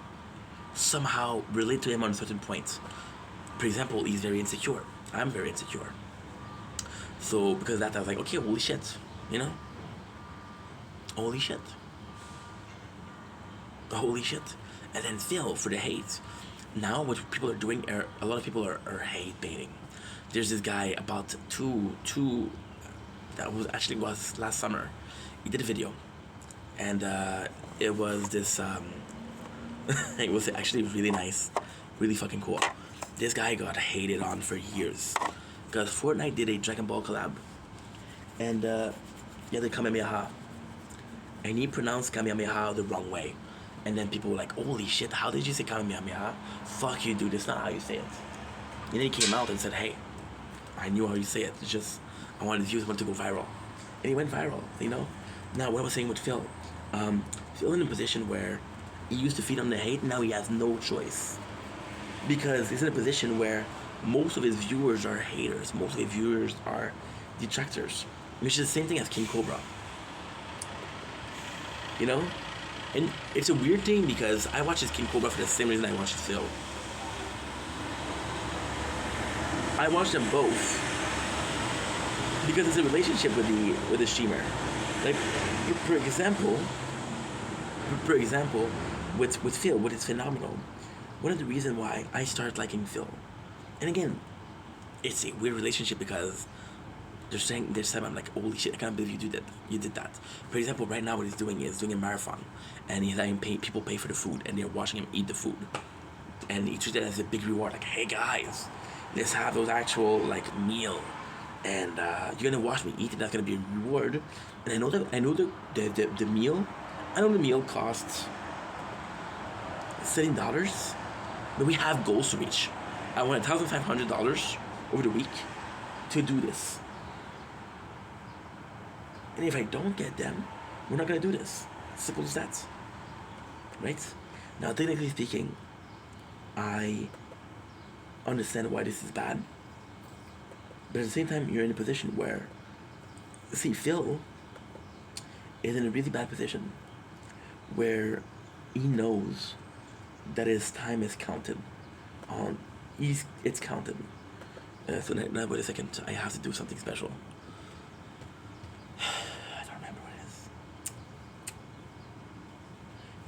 somehow relate to him on certain points. For example, he's very insecure. I'm very insecure. So because of that, I was like, okay, holy shit, you know? Holy shit. Holy shit. And then Phil for the hate. Now what people are doing are a lot of people are hate baiting. There's this guy about two that was last summer. He did a video, and it was this it was actually really nice, really fucking cool. This guy got hated on for years because Fortnite did a Dragon Ball collab, and yeah, the Kamehameha, and he pronounced Kamehameha the wrong way, and then people were like, "Holy shit! How did you say Kamehameha? Fuck you, dude! It's not how you say it." And then he came out and said, "Hey, I knew how you say it. It's just I wanted to use one to go viral," and he went viral. You know. Now what I was saying with Phil, Phil in a position where he used to feed on the hate. Now he has no choice because he's in a position where most of his viewers are haters. Most of his viewers are detractors, which is the same thing as King Cobra. You know, and it's a weird thing because I watch this King Cobra for the same reason I watch Phil. I watch them both because it's a relationship with the streamer. Like, for example, with Phil, what is phenomenal. One of the reasons why I started liking Phil, and again, it's a weird relationship because they're saying I'm like, holy shit, I can't believe you did that. For example, right now what he's doing is doing a marathon, and he's letting people pay for the food, and they're watching him eat the food, and he treats it as a big reward. Like, hey guys, let's have those actual like meal, and you're gonna watch me eat it. That's gonna be a reward. And I know the meal. I know the meal costs $70, but we have goals to reach. I want $1,500 over the week to do this. And if I don't get them, we're not gonna do this. Simple as that. Right? Now, technically speaking, I understand why this is bad. But at the same time, you're in a position where, see, Phil is in a really bad position where he knows that his time is counted. It's counted. So now, wait a second. I have to do something special. I don't remember what it is.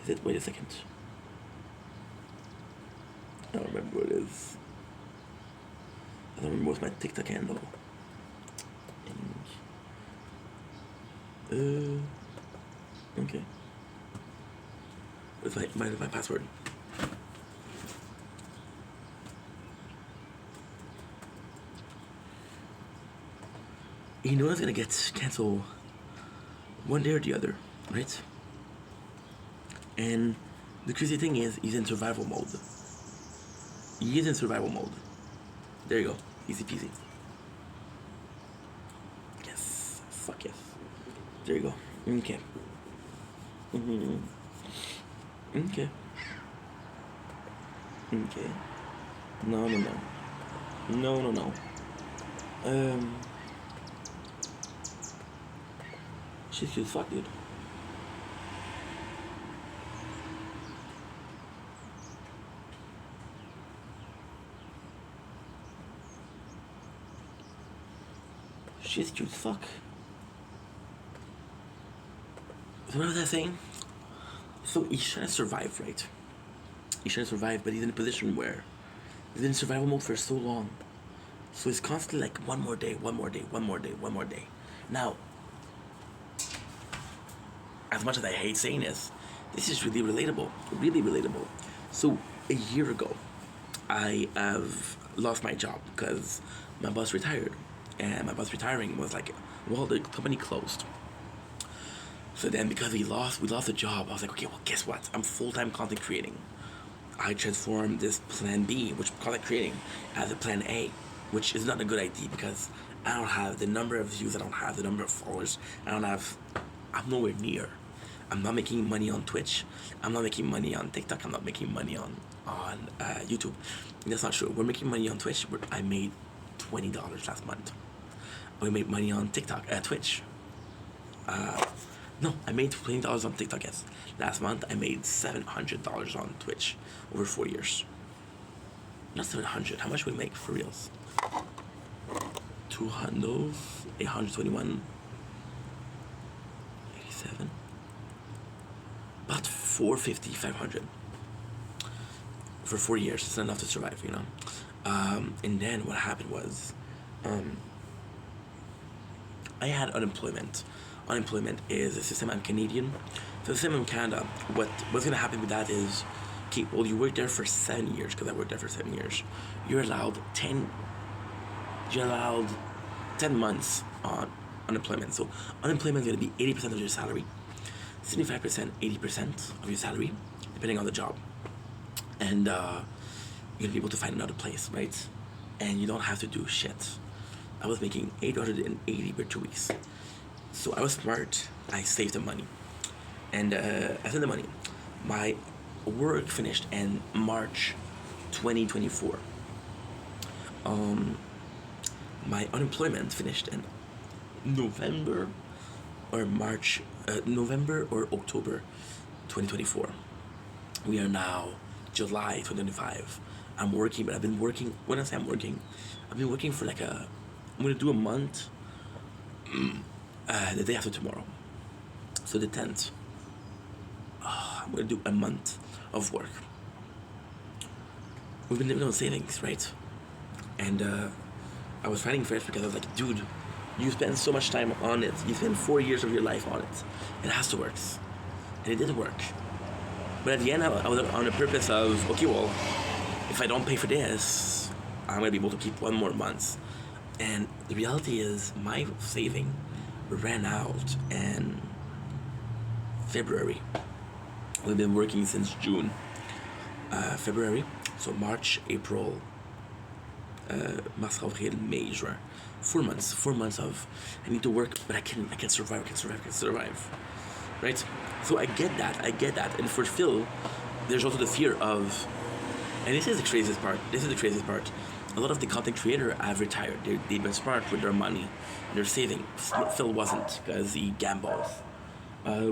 Is it? Wait a second. I don't remember what it is. I don't remember what's my TikTok handle. Okay. What's my password? You know it's gonna get canceled one day or the other, right? And the crazy thing is, he's in survival mode. He is in survival mode. There you go. Easy peasy. Yes. Fuck yes. There you go. Okay. Okay. Okay. No. She's cute as fuck, dude. She's cute as fuck. So what was I saying? So he's trying to survive, right? He's trying to survive, but he's in a position where he's in survival mode for so long. So he's constantly like, one more day. Now, as much as I hate saying this is really relatable. So a year ago, I have lost my job because my boss retired. And my boss retiring was like, well, the company closed. So then because we lost the job, I was like, okay, well, guess what? I'm full-time content creating. I transformed this plan B, which content creating, as a plan A, which is not a good idea because I don't have the number of views, I don't have the number of followers, I'm nowhere near. I'm not making money on Twitch. I'm not making money on TikTok. I'm not making money on YouTube. That's not true. We're making money on Twitch. I made $20 last month. We made money on TikTok, Twitch. No, I made $20 on TikTok, yes. Last month, I made $700 on Twitch over 4 years. Not 700. How much we make for reals? 200, 821, 87. 450, 500 for 4 years. It's not enough to survive, you know. And then what happened was, I had unemployment. Unemployment is a system. I'm Canadian, so the system in Canada. What's gonna happen with that is, okay, well, you work there for 7 years, because I worked there for 7 years. You're allowed 10. You're allowed 10 months on unemployment. So unemployment is gonna be 80% of your salary, 75%, 80% of your salary, depending on the job, and you're gonna be able to find another place, right? And you don't have to do shit. I was making 880 per 2 weeks. So I was smart. I saved the money. And I saved the money. My work finished in March 2024. My unemployment finished in November or October 2024. We are now July 2025. I'm working, but I've been working. When I say I'm working, I've been working for like I'm gonna do a month. The day after tomorrow, so the 10th. I'm gonna do a month of work. We've been living on savings, right? And I was fighting first because I was like, dude, you spend so much time on it. You spend 4 years of your life on it. It has to work, and it didn't work. But at the end, I was on the purpose of, okay, well, if I don't pay for this, I'm gonna be able to keep one more month. And the reality is, my saving ran out in February. We've been working since June. February, so March, April, Mars, Avril, May, Juin. 4 months. 4 months of I need to work, but I can survive. Right? So I get that. And for Phil, there's also the fear of, and this is the craziest part. A lot of the content creators have retired. They've been smart with their money. They're saving. Phil wasn't, because he gambles,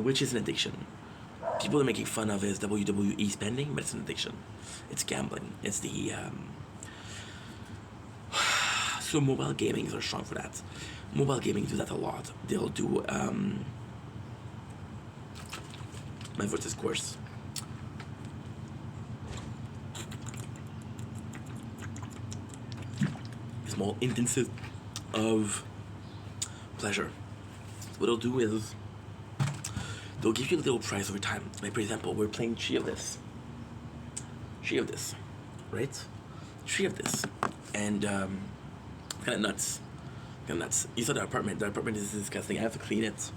which is an addiction. People are making fun of his WWE spending, but it's an addiction. It's gambling. It's the so mobile gaming are strong for that. Mobile gaming do that a lot. They'll do my versus course. Small instances of pleasure. What they'll do is they'll give you a little prize over time. Like, for example, we're playing three of this, right? Three of this, and kind of nuts. You saw the apartment. The apartment is disgusting. I have to clean it.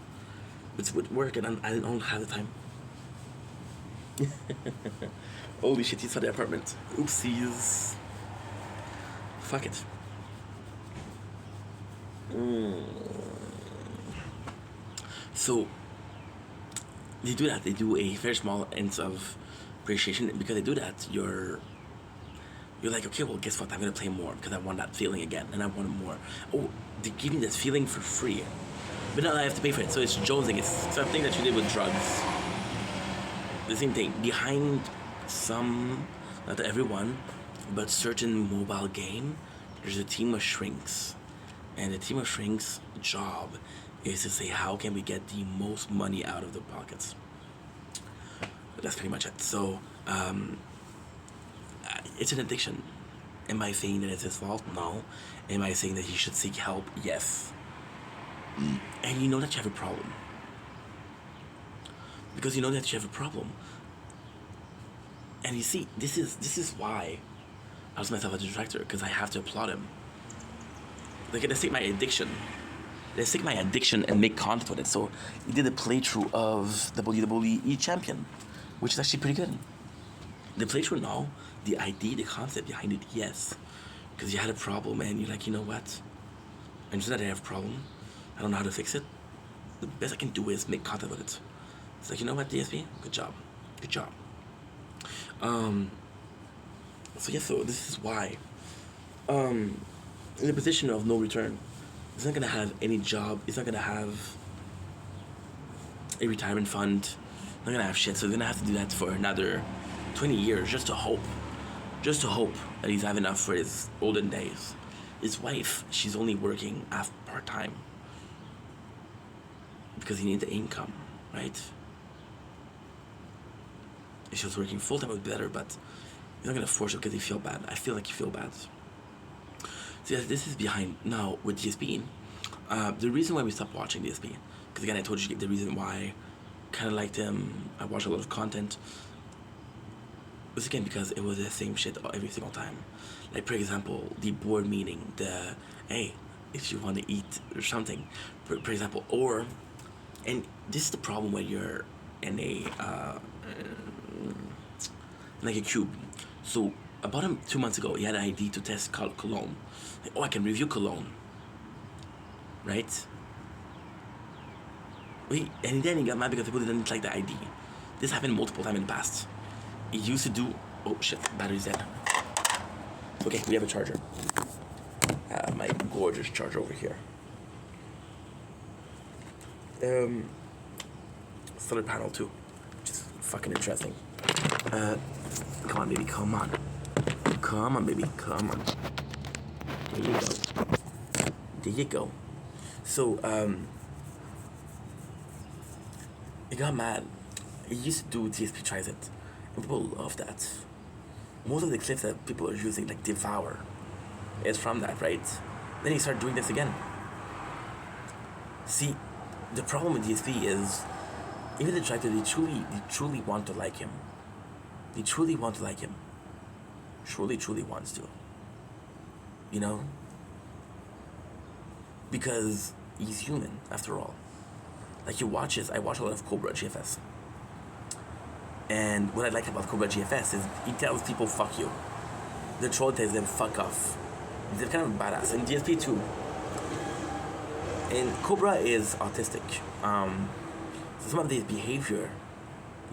It's with work, and I don't have the time. Holy shit! You saw the apartment. Oopsies. Fuck it. So they do that. They do a very small inch of appreciation. Because they do that, you're like, okay, well, guess what? I'm gonna play more because I want that feeling again, and I want it more. Oh, they give me this feeling for free, but now I have to pay for it. So it's jonesing. It's something that you did with drugs. The same thing behind some, not everyone, but certain mobile game. There's a team of shrinks. And the team of shrinks' job is to say, how can we get the most money out of the pockets? That's pretty much it. So, it's an addiction. Am I saying that it's his fault? No. Am I saying that he should seek help? Yes. And you know that you have a problem. Because you know that you have a problem. And you see, this is why I was myself a detractor, because I have to applaud him. Like, let's take my addiction. And make content with it. So he did a playthrough of WWE Champion, which is actually pretty good. The playthrough now, the idea, the concept behind it, yes. Because you had a problem and you're like, you know what? I understand that I have a problem. I don't know how to fix it. The best I can do is make content with it. It's like, you know what, DSP? Good job. So this is why. In a position of no return. He's not gonna have any job. He's not gonna have a retirement fund. He's not gonna have shit. So he's gonna have to do that for another 20 years just to hope that he's have enough for his olden days. His wife, she's only working part-time because he needs the income, right? if she was working full time, it would be better. But you're not gonna force it because you feel bad. I feel like you feel bad. So yes, this is behind now with DSP. The reason why we stopped watching DSP, because again I told you the reason why. Kind of liked him. I watched a lot of content. It was again because it was the same shit every single time. Like for example, the board meeting, the hey, if you want to eat or something, for example, or, and this is the problem when you're in a like a cube. So about 2 months ago, he had an ID to test cologne. Like, oh, I can review cologne, right? Wait, and then he got mad because people didn't like the ID. This happened multiple times in the past. He used to do. Oh shit, battery's dead. Okay, we have a charger. My gorgeous charger over here. Solar panel too, which is fucking interesting. Come on, baby, come on. Come on, baby, come on. There you go. There you go. So, he got mad. He used to do TSP Tries It. And people love that. Most of the clips that people are using, like Devour, is from that, right? Then he started doing this again. See, the problem with DSP is, even the director, they truly want to like him. They truly want to like him. Truly wants to. You know? Because he's human, after all. Like I watch a lot of Cobra GFS. And what I like about Cobra GFS is he tells people fuck you. The troll tells them fuck off. They're kind of badass. And DSP too. And Cobra is autistic. So some of his behavior,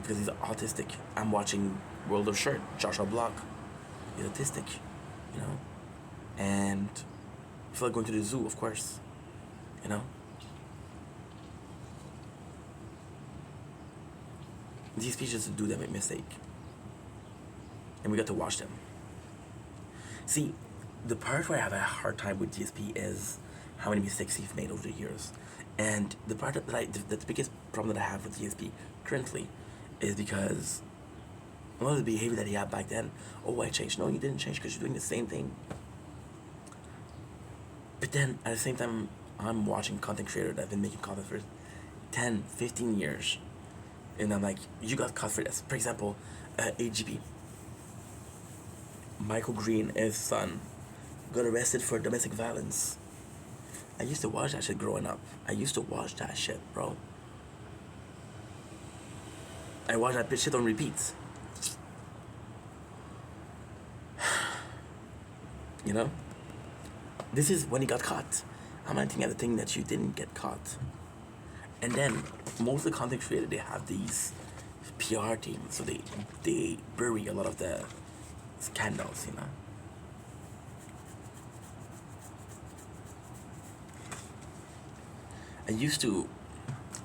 because he's autistic. I'm watching World of Shirt, Joshua Block. He's autistic, you know? And I feel like going to the zoo, of course. You know? These speeches do them a mistake. And we got to watch them. See, the part where I have a hard time with DSP is how many mistakes he's made over the years. And the part that the biggest problem that I have with DSP currently is because a lot of the behavior that he had back then, oh, I changed. No, you didn't change because you're doing the same thing. But then, at the same time, I'm watching content creators that have been making content for 10, 15 years. And I'm like, you got caught for this. For example, AGP. Michael Green and his son got arrested for domestic violence. I used to watch that shit growing up. I used to watch that shit, bro. I watched that shit on repeat. You know? This is when he got caught. I'm not thinking of the thing that you didn't get caught. And then, most of the content creators, they have these PR teams, so they bury a lot of the scandals, you know?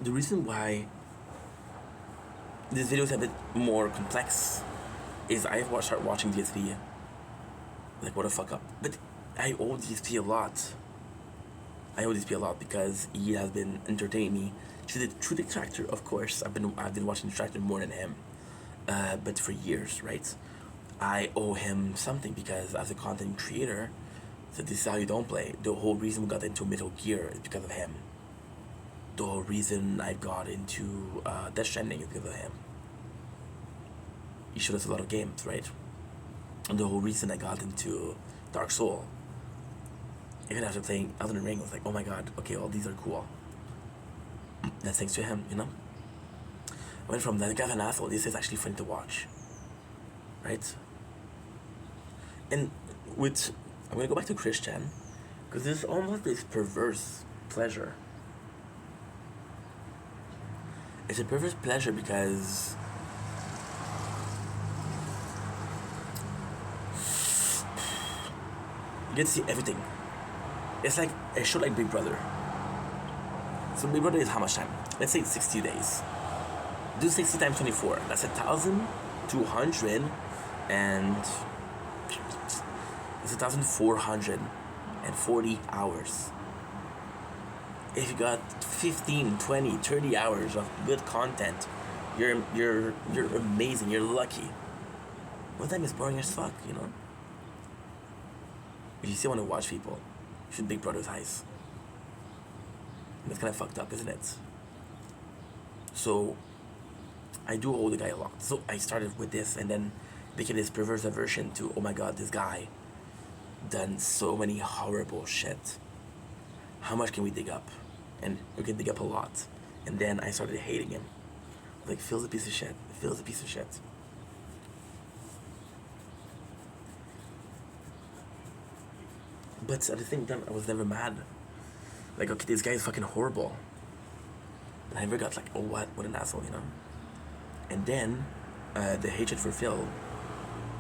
The reason why this video is a bit more complex is I started watching DSP, like, what the fuck up? But I owe DSP a lot. I owe DSP a lot because he has been entertaining me through the Tractor, of course. I've been watching the Tractor more than him, but for years, right? I owe him something because as a content creator, so this is how you don't play. The whole reason we got into Metal Gear is because of him. The whole reason I got into Death Stranding is because of him. He showed us a lot of games, right? And the whole reason I got into Dark Soul, even after playing Elden Ring, I was like, oh my god, okay, all these are cool. That's thanks to him, you know? I went from that guy's an asshole, this is actually fun to watch. Right? And I'm gonna go back to Christian, because there's almost this perverse pleasure. It's a perverse pleasure because you get to see everything. It's like a show like Big Brother. So Big Brother is how much time? Let's say it's 60 days. Do 60 times 24. That's 1,200 and it's 1,440 hours. If you got 15, 20, 30 hours of good content You're amazing. You're lucky. What time is boring as fuck, you know? If you still want to watch people, you should Big Brother's eyes. And that's kind of fucked up, isn't it? So I do owe the guy a lot. So I started with this and then became this perverse aversion to, oh my god, this guy done so many horrible shit. How much can we dig up? And we can dig up a lot. And then I started hating him. Like, Phil's a piece of shit. Phil's a piece of shit. But at the same time, I was never mad. Like, okay, this guy is fucking horrible. And I never got like, oh, what an asshole, you know? And then the hatred for Phil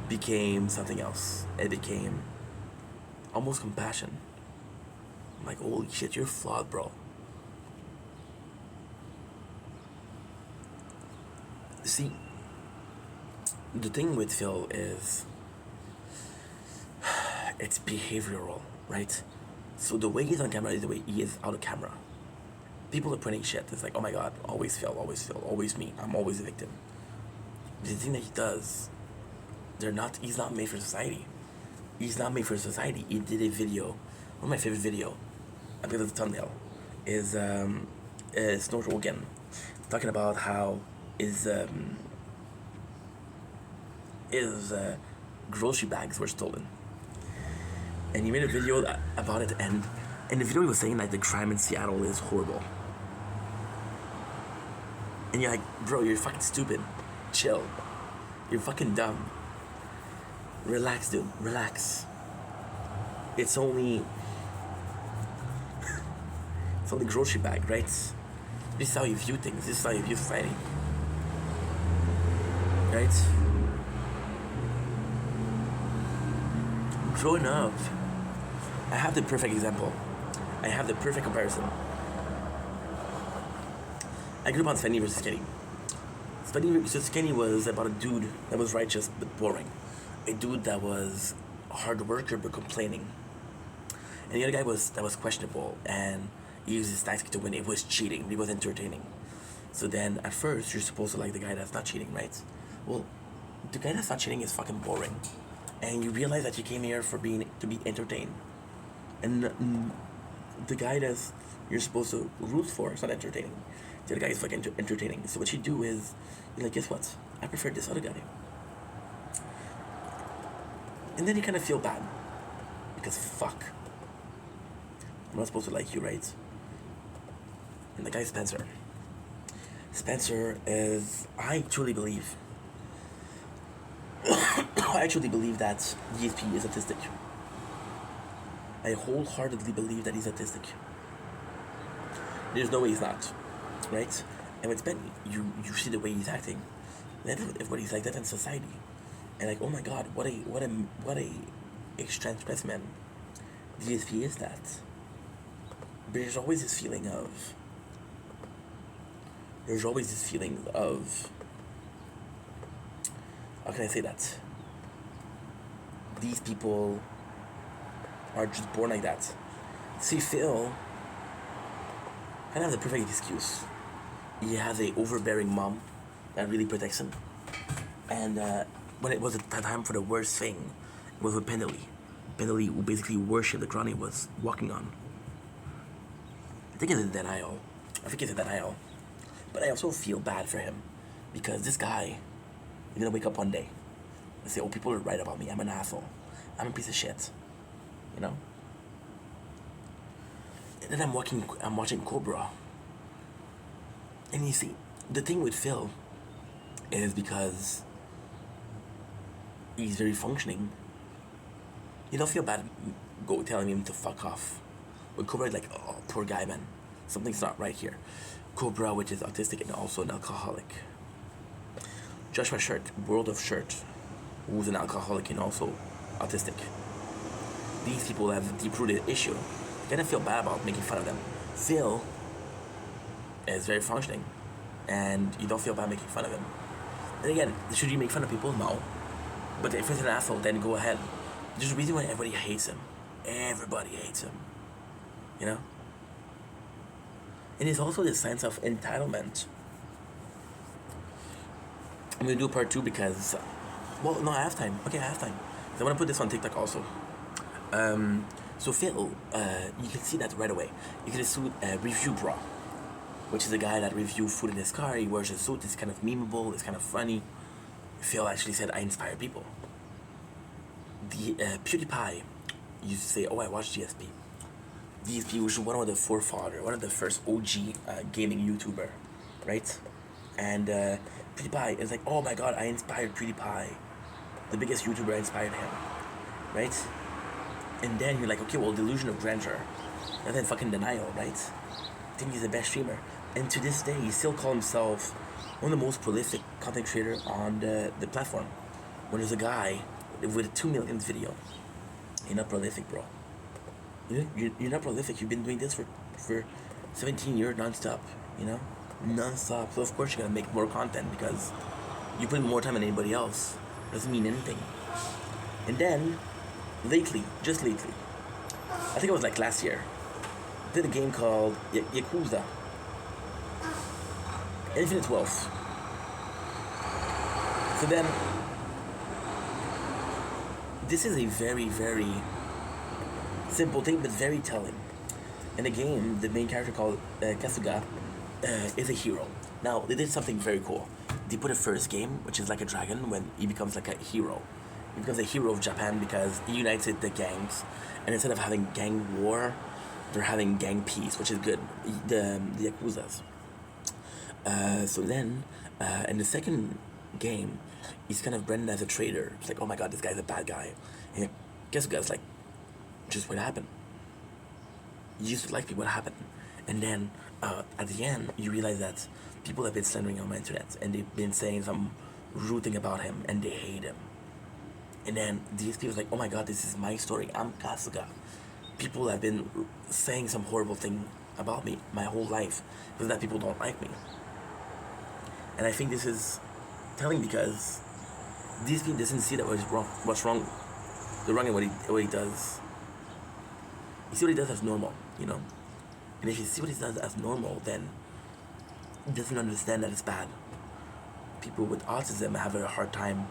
became something else. It became almost compassion. I'm like, holy shit, you're flawed, bro. See, the thing with Phil is it's behavioral, right? So the way he's on camera is the way he is out of camera. People are putting shit. It's like, oh my god, always Phil, always me. I'm always a victim. The thing that he does, he's not made for society. He's not made for society. He did a video, one of my favorite video, I believe the thumbnail, is Snow Rogan talking about how his grocery bags were stolen. And he made a video about it, and in the video he was saying like the crime in Seattle is horrible. And you're like, bro, you're fucking stupid. Chill. You're fucking dumb. Relax, dude. Relax. It's only grocery bag, right? This is how you view things. This is how you view society. Right? Growing up, I have the perfect example. I have the perfect comparison. I grew up on Svenny versus Kenny. Svenny versus Kenny was about a dude that was righteous but boring. A dude that was a hard worker but complaining. And the other guy that was questionable and he used his tactic to win. It was cheating. It was entertaining. So then at first you're supposed to like the guy that's not cheating, right? Well, the guy that's not cheating is fucking boring. And you realize that you came here to be entertained. And the guy that you're supposed to root for is not entertaining. The other guy is fucking entertaining. So what you do is, you're like, guess what? I prefer this other guy. And then you kind of feel bad. Because fuck. I'm not supposed to like you, right? And the guy Spencer. Spencer is, I truly believe that DSP is autistic. I wholeheartedly believe that he's autistic. There's no way he's not, right? And with Ben, you see the way he's acting. Then everybody's like that in society, and like, oh my god, what a extreme specimen. DSP is that. But there's always this feeling of. How can I say that? These people are just born like that. See, Phil kind of has a perfect excuse. He has a overbearing mom that really protects him. And when it was the time for the worst thing, it was with Pendley. Pendley, who basically worshipped the ground he was walking on. I think it's in denial. But I also feel bad for him. Because this guy is gonna wake up one day and say, oh, people are right about me. I'm an asshole. I'm a piece of shit. You know? And then I'm watching Cobra. And you see, the thing with Phil is because he's very functioning. You don't feel bad telling him to fuck off. But Cobra is like, oh, poor guy, man. Something's not right here. Cobra, which is autistic and also an alcoholic. Joshua Shirt, World of Shirt, who's an alcoholic and also autistic. These people have a deep-rooted issue. You kind of feel bad about making fun of them. Phil is very functioning, and you don't feel bad making fun of him. And again, should you make fun of people? No. But if he's an asshole, then go ahead. There's a reason why everybody hates him. Everybody hates him. You know? And it's also this sense of entitlement. I'm gonna do part two because, well, no, I have time. Okay, I have time. So I want to put this on TikTok also. So Phil, you can see that right away. You can see Review Bra, which is a guy that reviews food in his car. He wears a suit. It's kind of memeable. It's kind of funny. Phil actually said, "I inspire people." The PewDiePie used to say, "Oh, I watch GSP." GSP was one of the forefather, one of the first OG gaming YouTuber, right? And PewDiePie is like, "Oh my God, I inspired PewDiePie, the biggest YouTuber. I inspired him," right? And then you're like, okay, well, delusion of grandeur, and then fucking denial, right? I think he's the best streamer, and to this day, he still calls himself one of the most prolific content creator on the platform. When there's a guy with a 2 million video, you're not prolific, bro. You're not prolific. You've been doing this for 17 years non-stop, you know? Non-stop. So of course you're gonna make more content because you put in more time than anybody else. Doesn't mean anything. And then, just lately, I think it was like last year, I did a game called Yakuza Infinite Wealth. So then, this is a very, very simple thing, but very telling. In the game, the main character called Kasuga is a hero. Now, they did something very cool. They put a first game, which is like a dragon, when he becomes like a hero. He becomes a hero of Japan because he united the gangs, and instead of having gang war, they're having gang peace, which is good. The Yakuzas. So then, in the second game, he's kind of branded as a traitor. It's like, oh my God, this guy's a bad guy. And Kasuga's like, just what happened? You used to like me, what happened? And then at the end, you realize that people have been slandering on the internet, and they've been saying some rude thing about him, and they hate him. And then these people are like, oh my God, this is my story. I'm Kasuga. People have been saying some horrible thing about me my whole life because that people don't like me. And I think this is telling because these people doesn't see that what's wrong, the wrong in what he does. You see what he does as normal, you know? And if you see what he does as normal, then he doesn't understand that it's bad. People with autism have a hard time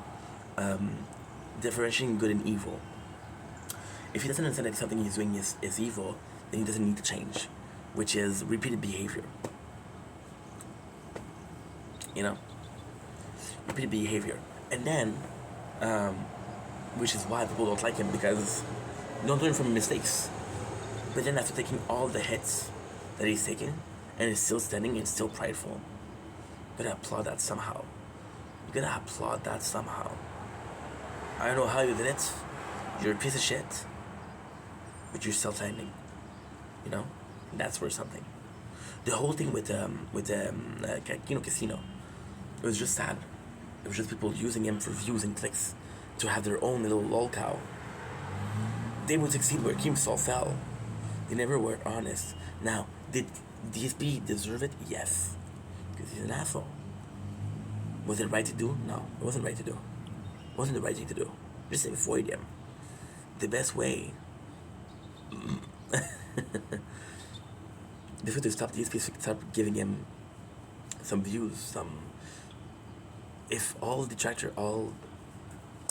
differentiating good and evil. If he doesn't understand that something he's doing is evil, then he doesn't need to change, which is repeated behavior. You know? Repeated behavior. And then, which is why people don't like him, because you don't learn from mistakes. But then after taking all the hits that he's taking, and is still standing and still prideful, you gotta applaud that somehow. You gotta applaud that somehow. I don't know how you did it. You're a piece of shit, but you're still standing. You know, and that's worth something. The whole thing with Kino Casino, it was just sad. It was just people using him for views and clicks to have their own little lolcow. They would succeed where Kim Sol fell. They never were honest. Now, did DSP deserve it? Yes, because he's an asshole. Was it right to do? No, it wasn't right to do. It wasn't the right thing to do. Just avoid him. The best way. The way to stop DSP is to stop giving him some views, if all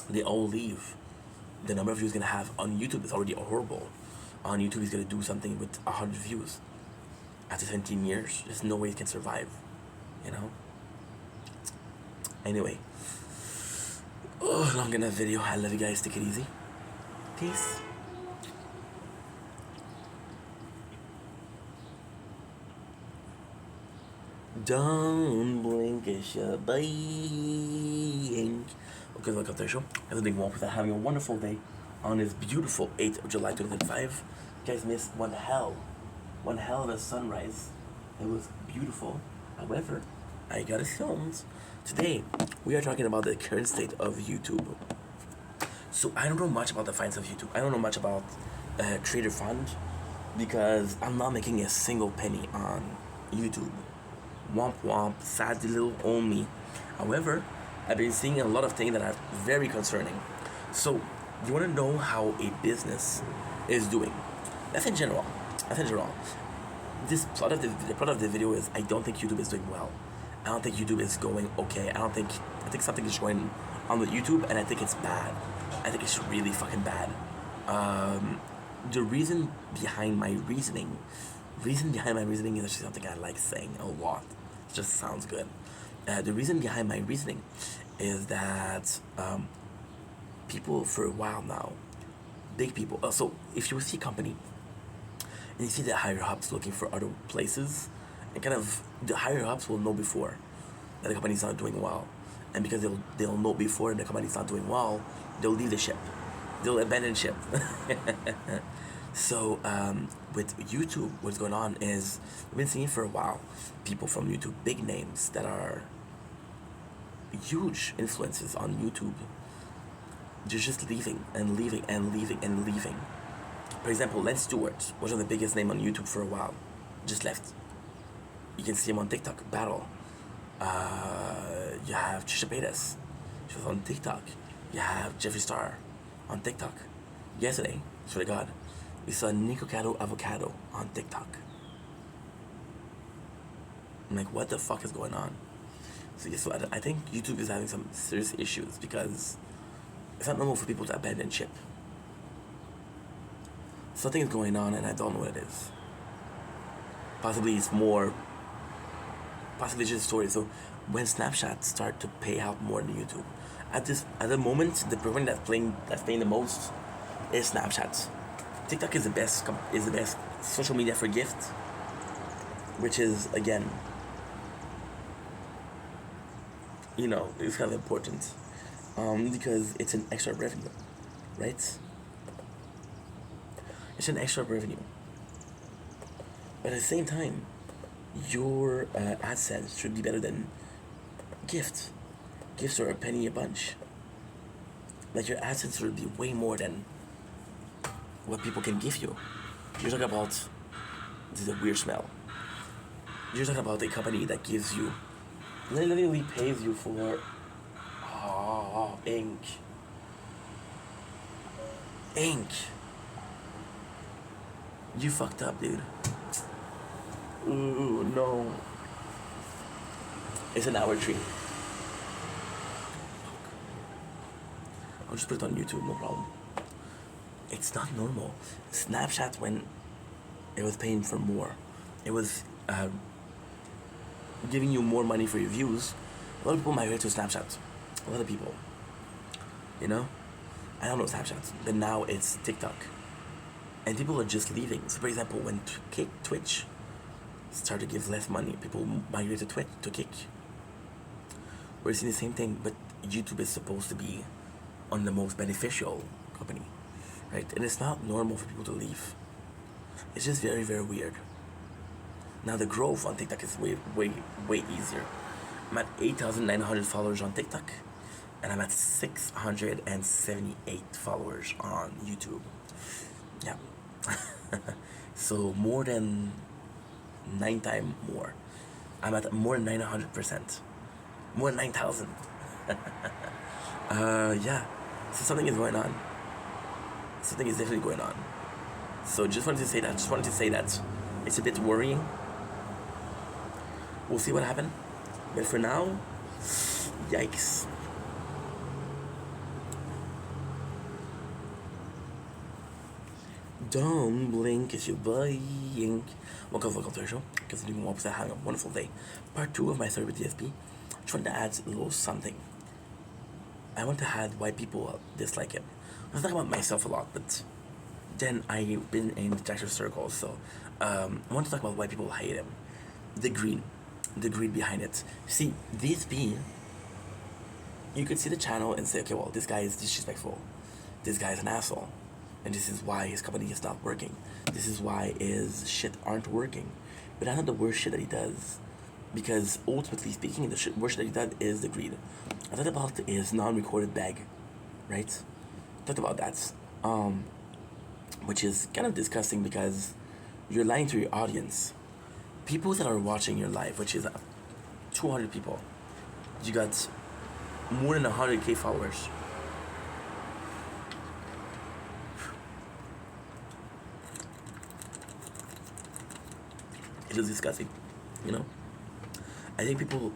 they all leave, the number of views he's gonna have on YouTube is already horrible. On YouTube, he's gonna do something with 100 views. After 17 years, there's no way he can survive, you know? Anyway. Oh, long enough video. I love you guys. Take it easy. Peace. Don't blink, it's your blink. Okay, welcome to the show. Everything wrong with that. Having a wonderful day on this beautiful 8th of July 2025. You guys missed one hell of a sunrise. It was beautiful. However, I got it filmed. Today, we are talking about the current state of YouTube. So I don't know much about the finance of YouTube. I don't know much about Trader Fund because I'm not making a single penny on YouTube. Womp womp, sad little old me. However, I've been seeing a lot of things that are very concerning. So, you want to know how a business is doing? That's in general. The plot of the video is I don't think YouTube is doing well. I don't think YouTube is going okay. I don't think I think something is going on with YouTube, and I think it's bad. I think it's really fucking bad. The reason behind my reasoning is actually something I like saying a lot. It just sounds good. The reason behind my reasoning is that people for a while now, big people. So if you see a company and you see the higher ups looking for other places, and kind of the higher ups will know before that the company's not doing well, and because they'll know before the company's not doing well, they'll leave the ship, they'll abandon ship. So with YouTube, what's going on is we've been seeing for a while people from YouTube, big names that are huge influences on YouTube, they're just leaving and leaving and leaving and leaving. For example, Lance Stewart was one of the biggest names on YouTube for a while, just left. You can see him on TikTok, battle. You have Trisha Paytas, she was on TikTok. You have Jeffree Star on TikTok. Yesterday, swear to God, we saw Nico Cado Avocado on TikTok. I'm like, what the fuck is going on? So yes, so I think YouTube is having some serious issues because it's not normal for people to abandon ship. Something is going on and I don't know what it is. Possibly it's just a story. So when Snapchat start to pay out more than YouTube, at the moment, the program that's paying the most is Snapchat. TikTok is the best social media for gift, which is again, it's kind of important, because it's an extra revenue, right? It's an extra revenue, but at the same time, your AdSense should be better than gifts. Gifts are a penny a bunch. Like your AdSense should be way more than what people can give you. You're talking about, this is a weird smell. You're talking about a company that gives you, literally pays you for, ink. You fucked up, dude. Ooh, no. It's an hour tree. I'll just put it on YouTube, no problem. It's not normal. Snapchat, when it was paying for more, it was giving you more money for your views. A lot of people migrate to Snapchat. A lot of people. I don't know Snapchat, but now it's TikTok. And people are just leaving. So for example, when Twitch started to give less money, people migrate to Twitch, to Kick. We're seeing the same thing, but YouTube is supposed to be on the most beneficial company, right? And it's not normal for people to leave. It's just very, very weird. Now the growth on TikTok is way, way, way easier. I'm at 8,900 followers on TikTok, and I'm at 678 followers on YouTube. Yeah. So more than 9 times more. I'm at more than 900%. More than 9,000. Yeah. So something is going on. Something is definitely going on. So just wanted to say that. It's a bit worrying. We'll see what happens. But for now, yikes. Don't blink if you're buying. Welcome to the show. Because you're doing opposite, having a wonderful day. Part 2 of my story with DSP. I just wanted to add a little something. I want to add why people dislike him. I was talking about myself a lot, but then I've been in detective circles, so I want to talk about why people hate him. The greed behind it. See, DSP, you could see the channel and say, okay, well, this guy is disrespectful. This guy is an asshole. And this is why his company is not working. This is why his shit aren't working. But that's not the worst shit that he does. Because ultimately speaking, the worst shit that he does is the greed. I talked about his non-recorded bag, right? I talked about that. Which is kind of disgusting because you're lying to your audience. People that are watching your live, which is 200 people. You got more than 100K followers. It is disgusting, I think people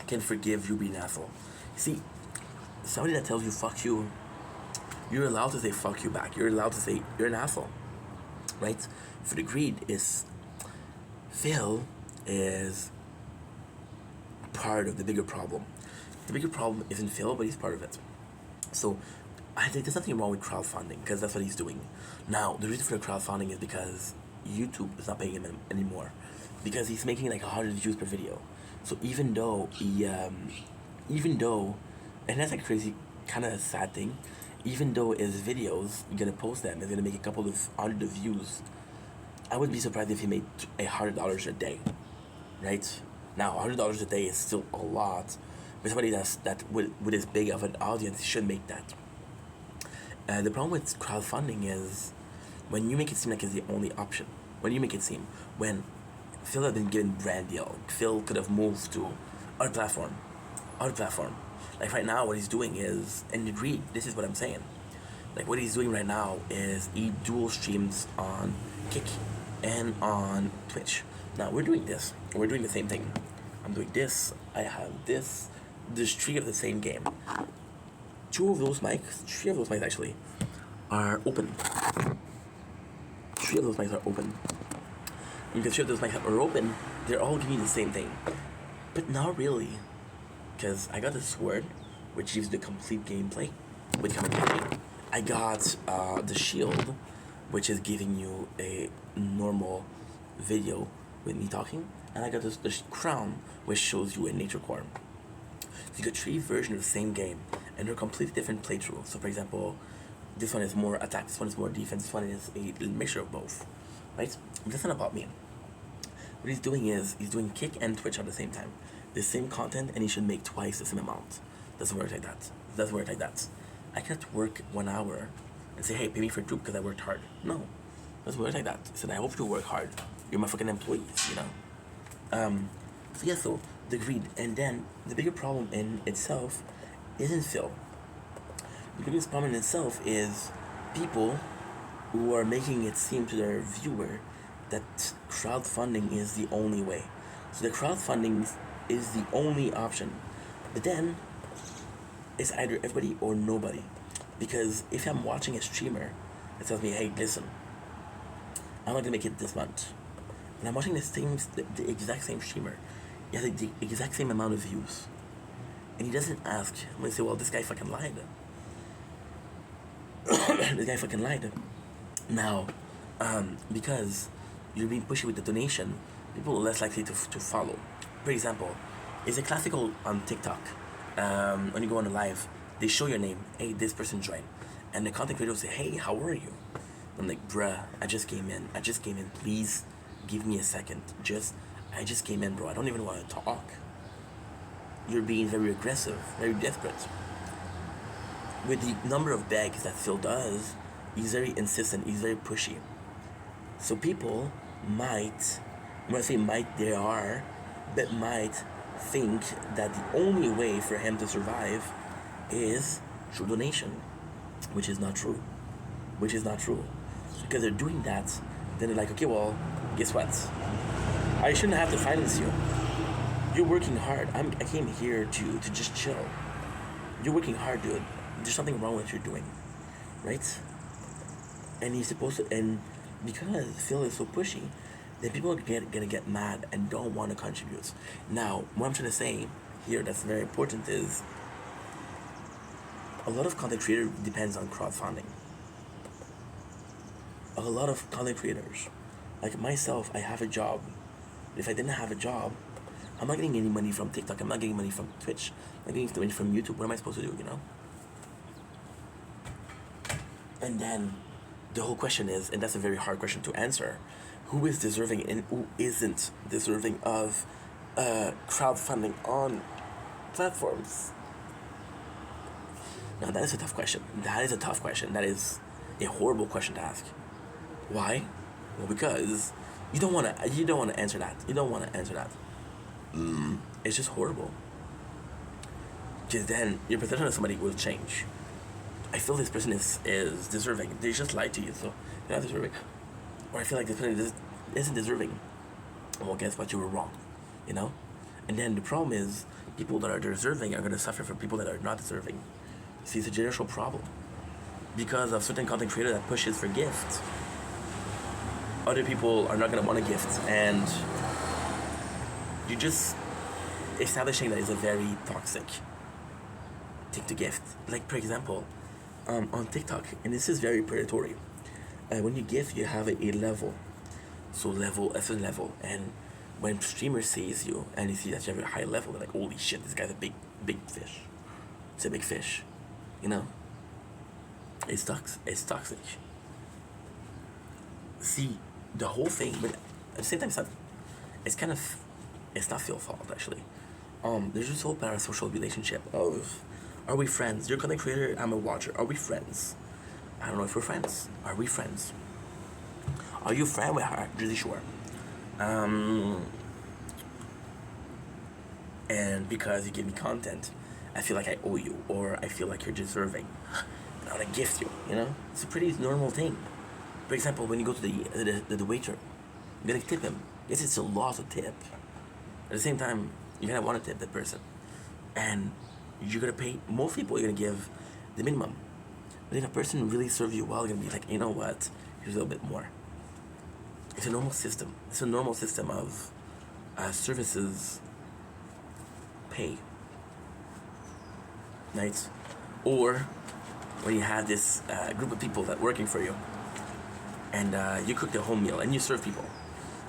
can forgive you being an asshole. See, somebody that tells you fuck you, you're allowed to say fuck you back. You're allowed to say you're an asshole, right? For the greed is Phil is part of the bigger problem. The bigger problem isn't Phil, but he's part of it. So I think there's nothing wrong with crowdfunding because that's what he's doing. Now, the reason for the crowdfunding is because YouTube is not paying him anymore because he's making like 100 views per video. So even though and that's a crazy kind of sad thing, even though his videos, you're gonna post them, is gonna make a couple of hundred of views, I would be surprised if he made $100 a day, right? Now, $100 a day is still a lot, but somebody that with as big of an audience should make that. The problem with crowdfunding is when you make it seem like it's the only option. When you make it seem when Phil had been given brand deal, Phil could have moved to other platform. Like right now, what he's doing is, and agreed, this is what I'm saying. Like what he's doing right now is he dual streams on Kick and on Twitch. Now we're doing this. We're doing the same thing. I'm doing this. I have this. There's three of the same game. Three of those mics actually, are open. Three of those mics are open. And because three of those mics are open, they're all giving you the same thing. But not really. Because I got the sword, which gives the complete gameplay with commentary. I got the shield, which is giving you a normal video with me talking. And I got the crown, which shows you a nature core. So you got three versions of the same game, and they're completely different playthrough. So for example, this one is more attack, this one is more defense, this one is a mixture of both, right? But that's not about me. What he's doing is, he's doing Kick and Twitch at the same time. The same content, and he should make twice the same amount. Doesn't work like that. Doesn't work like that. I can't work 1 hour and say, hey, pay me for 2 because I worked hard. No, doesn't work like that. I said, I hope you work hard. You're my fucking employees, you know? So yeah, so the greed. And then the bigger problem in itself isn't Phil. The biggest problem in itself is people who are making it seem to their viewer that crowdfunding is the only way. So the crowdfunding is the only option. But then it's either everybody or nobody. Because if I'm watching a streamer that tells me, hey, listen, I'm not gonna make it this month, and I'm watching the exact same streamer, he has the exact same amount of views, and he doesn't ask, I'm gonna say, well, this guy fucking lied. This guy fucking lied. Now, because you're being pushy with the donation, people are less likely to follow. For example, it's a classical on TikTok. When you go on a live, they show your name. Hey, this person joined, and the content creator will say, "Hey, how are you?" I'm like, "Bruh, I just came in. Please, give me a second. I just came in, bro. I don't even want to talk." You're being very aggressive, very desperate. With the number of begs that Phil does, he's very insistent. He's very pushy. So people might, when I say might, they are, but might think that the only way for him to survive is through donation, which is not true. Because they're doing that, then they're like, okay, well, guess what? I shouldn't have to finance you. You're working hard. I came here to just chill. You're working hard, dude. There's something wrong with what you're doing, right? And he's supposed to, and because Phil is so pushy, then people are gonna get mad and don't want to contribute. Now, what I'm trying to say here that's very important is a lot of content creator depends on crowdfunding. A lot of content creators, like myself, I have a job. If I didn't have a job, I'm not getting any money from TikTok. I'm not getting money from Twitch. I'm getting money from YouTube. What am I supposed to do, you know? And then the whole question is, and that's a very hard question to answer, who is deserving and who isn't deserving of crowdfunding on platforms? Now that is a tough question. That is a horrible question to ask. Why? Well, because you don't want to answer that. It's just horrible. Because then your perception of somebody will change. I feel this person is deserving. They just lied to you, so they're not deserving. Or I feel like this person isn't deserving. Well, guess what? You were wrong. You know? And then the problem is, people that are deserving are going to suffer from people that are not deserving. See, it's a generational problem. Because of certain content creator that pushes for gifts, other people are not going to want a gift. And you just establishing that is a very toxic thing to gift. Like, for example, on TikTok, and this is very predatory. When you gift, you have a level. So level, F level. And when streamer sees you and he sees that you have a high level, they're like, holy shit, this guy's a big fish. It's a big fish. You know? It's toxic. It's toxic. See, the whole thing, but at the same time, it's kind of, it's not your fault, actually. There's this whole parasocial relationship of, are we friends? You're a content creator, I'm a watcher. Are we friends? I don't know if we're friends. Are we friends? Are you a friend with her? Really sure. And because you give me content, I feel like I owe you, or I feel like you're deserving. And I want to gift you, you know? It's a pretty normal thing. For example, when you go to the waiter, you're gonna tip him. Yes, it's a law to tip. At the same time, you're gonna want to tip that person. And you're gonna pay, most people you're gonna give the minimum. But if a person really serves you well, you're gonna be like, you know what, here's a little bit more. It's a normal system. It's a normal system of services pay. Right? Or when you have this group of people that working for you, and you cook their home meal and you serve people.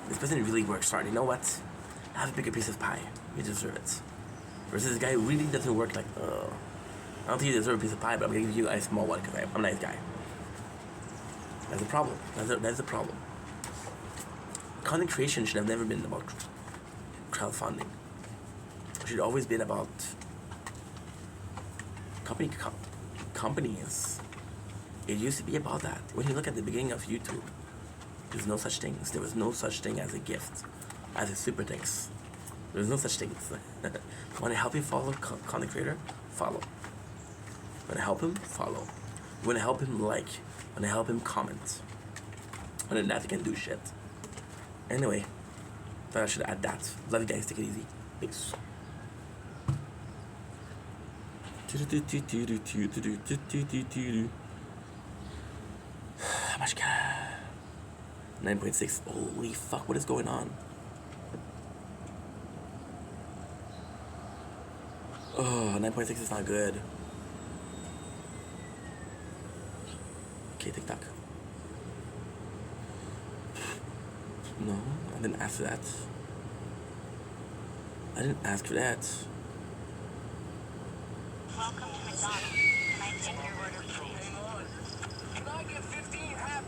This person really works hard. You know what? Have a bigger piece of pie. You deserve it. Versus this guy who really doesn't work like, I don't think you deserve a piece of pie, but I'm gonna give you a small one because I'm a nice guy. That's a problem. That's a problem. Content creation should have never been about crowdfunding. It should always been about companies. It used to be about that. When you look at the beginning of YouTube, there's no such things. There was no such thing as a gift, as a super thanks. There's no such things. Want to help you follow content creator? Follow. Want to help him? Follow. You want to help him? Like. Want to help him? Comment. And then that you can do shit. Anyway, thought I should add that. Love you guys. Take it easy. Peace. How much can 9.6. Holy fuck, what is going on? Oh, 9.6 is not good. Okay, TikTok. No, I didn't ask for that. I didn't ask for that. Welcome to McDonald's. Can I take your order, please? Can I get 15 half?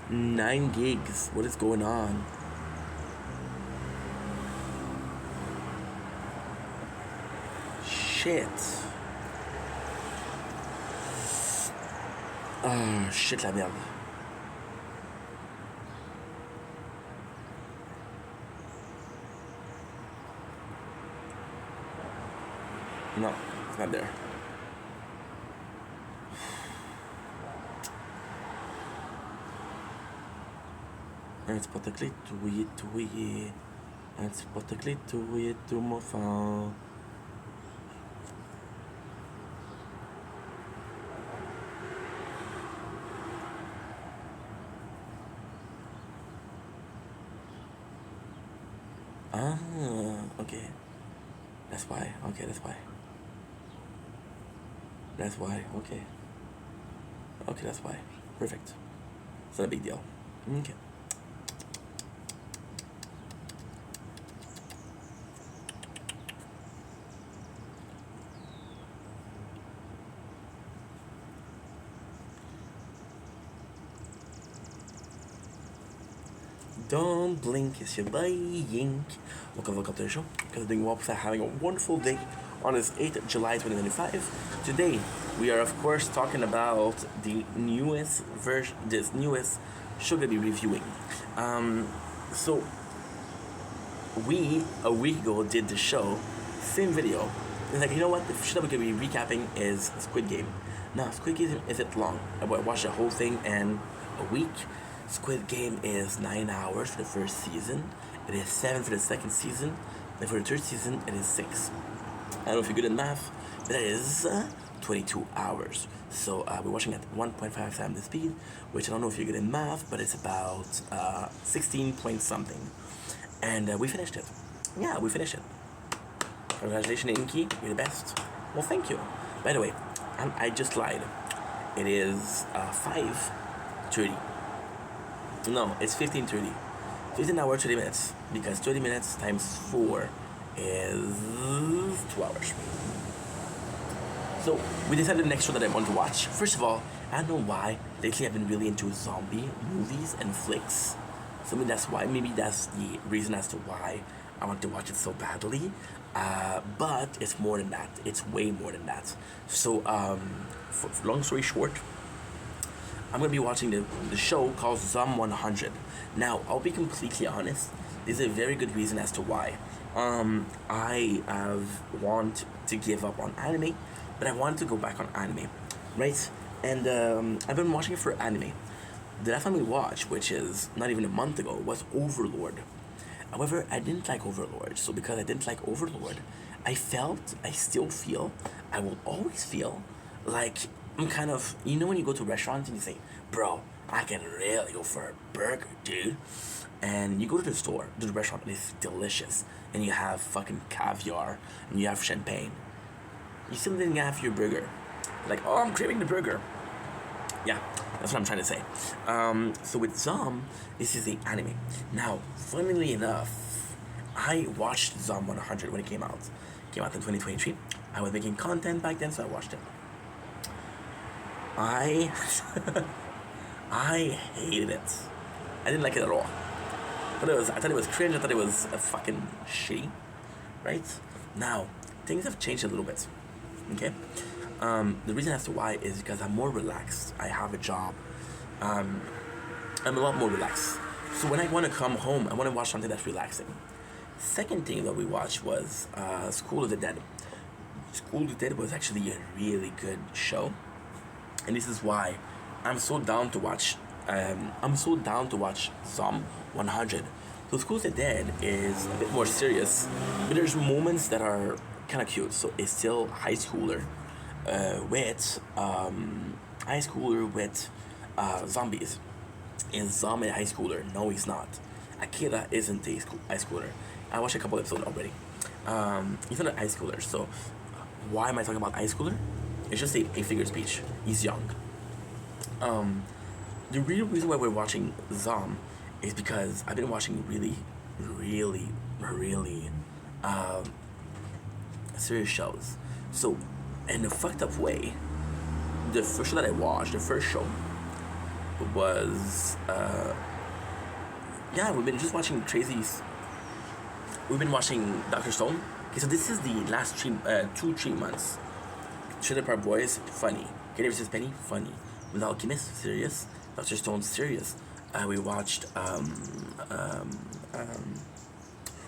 Nine gigs. What is going on? Shit. Ah, shit la merde. No, it's not there. Un petit pas clé, touillé. Un petit pas clé, touillé, tout mon fond. Ah, okay. That's why. Okay, that's why. That's why. Okay. Okay, that's why. Perfect. It's not a big deal. Okay. Don't blink, it's your buying. Welcome to the show. Because doing well, having a wonderful day on this 8th July 2025. Today, we are of course talking about the newest version, this newest show we're gonna be reviewing. So we a week ago did the show, same video. It's like, you know what? The show that we're gonna be recapping is Squid Game. Now, Squid Game isn't long. I watched the whole thing in a week. Squid Game is 9 hours for the first season. It is 7 for the second season, and for the third season, it is 6. I don't know if you're good at math, but that is 22 hours. So we're watching at 1.5 times the speed, which I don't know if you're good at math, but it's about 16 point something. And we finished it. Yeah, we finished it. Congratulations, Inky. You're the best. Well, thank you. By the way, I just lied. It is 5:30. No, it's 15:30. 15 hours, 30 minutes. Because 30 minutes times 4 is 2 hours. So, we decided the next show that I want to watch. First of all, I don't know why. Lately, I've been really into zombie movies and flicks. So, maybe that's why. Maybe that's the reason as to why I want to watch it so badly. But it's more than that. It's way more than that. So, for long story short, I'm going to be watching the show called Zom 100. Now, I'll be completely honest. There's a very good reason as to why. I want to give up on anime, but I want to go back on anime, right? And I've been watching it for anime. The last time we watched, which is not even a month ago, was Overlord. However, I didn't like Overlord. So because I didn't like Overlord, I still feel, I will always feel like I'm kind of, you know when you go to a restaurant and you say, bro, I can really go for a burger, dude. And you go to the store, to the restaurant, and it's delicious. And you have fucking caviar, and you have champagne. You still didn't have your burger. Like, oh, I'm craving the burger. Yeah, that's what I'm trying to say. So with Zom, this is the anime. Now, funnily enough, I watched Zom 100 when it came out. It came out in 2023. I was making content back then, so I watched it. I hated it. I didn't like it at all. I thought it was cringe. I thought it was fucking shitty. Right? Now, things have changed a little bit. Okay? The reason as to why is because I'm more relaxed. I have a job. I'm a lot more relaxed. So when I want to come home, I want to watch something that's relaxing. Second thing that we watched was School of the Dead. School of the Dead was actually a really good show. And this is why I'm so down to watch Zom 100. So School of the Dead is a bit more serious, but there's moments that are kind of cute. So it's still high schooler with zombies. Is Zom a high schooler? No, he's not. Akira isn't a high schooler. I watched a couple episodes already. He's not a high schooler. So why am I talking about high schooler? It's just a figure of speech. He's young. The real reason why we're watching Zom is because I've been watching really serious shows. So, in a fucked up way, the first show that I watched, the first show, was we've been just watching crazies. We've been watching Dr. Stone. Okay, so this is the last 3 months. Trailer Park Boys, funny. Kenny vs. Penny, funny. With Alchemist, serious. Dr. Stone, serious. We watched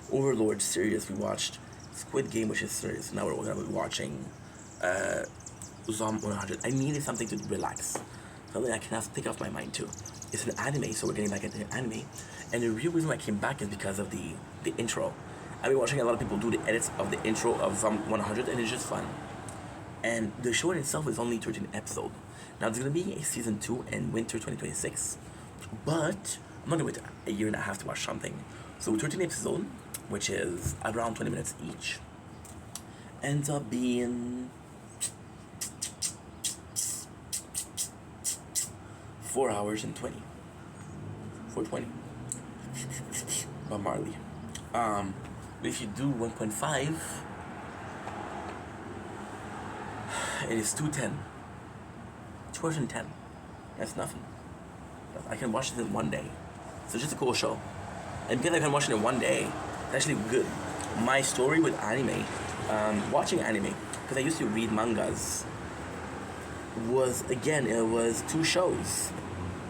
Overlord, serious. We watched Squid Game, which is serious. Now we're going to be watching Zom 100. I needed something to relax. Something I can take off my mind too. It's an anime, so we're getting back into anime. And the real reason why I came back is because of the intro. I've been watching a lot of people do the edits of the intro of Zom 100, and it's just fun. And the show in itself is only 13 episodes. Now, there's going to be a season 2 in winter 2026. But I'm not going to wait a year and a half to watch something. So 13 episodes, which is around 20 minutes each, ends up being 4 hours and 20. 4:20. Bob Marley. But if you do 1.5, it is 210. 210. That's nothing. I can watch it in one day. So it's just a cool show. And because I can watch it in one day, it's actually good. My story with anime, watching anime, because I used to read mangas, was, again, it was 2 shows.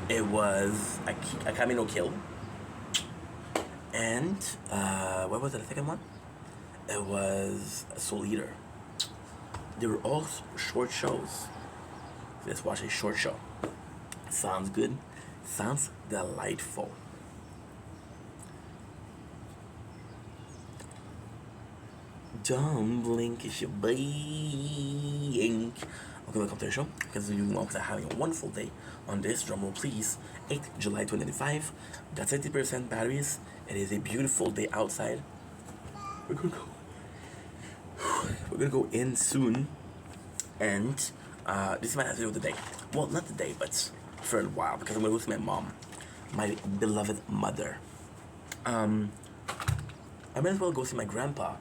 It was Akame no Kill And what was the second one? It was Soul Eater. They were all short shows. Let's watch a short show. Sounds good. Sounds delightful. Don't blink if you blink. Okay, welcome to the show. Because you are having a wonderful day on this, drumroll please, 8th July 2025. Got 70% batteries. It is a beautiful day outside. We're gonna go in soon. And this is my last video of the day. Well, not the day, but for a while, because I'm gonna go see my mom. My beloved mother. I might as well go see my grandpa.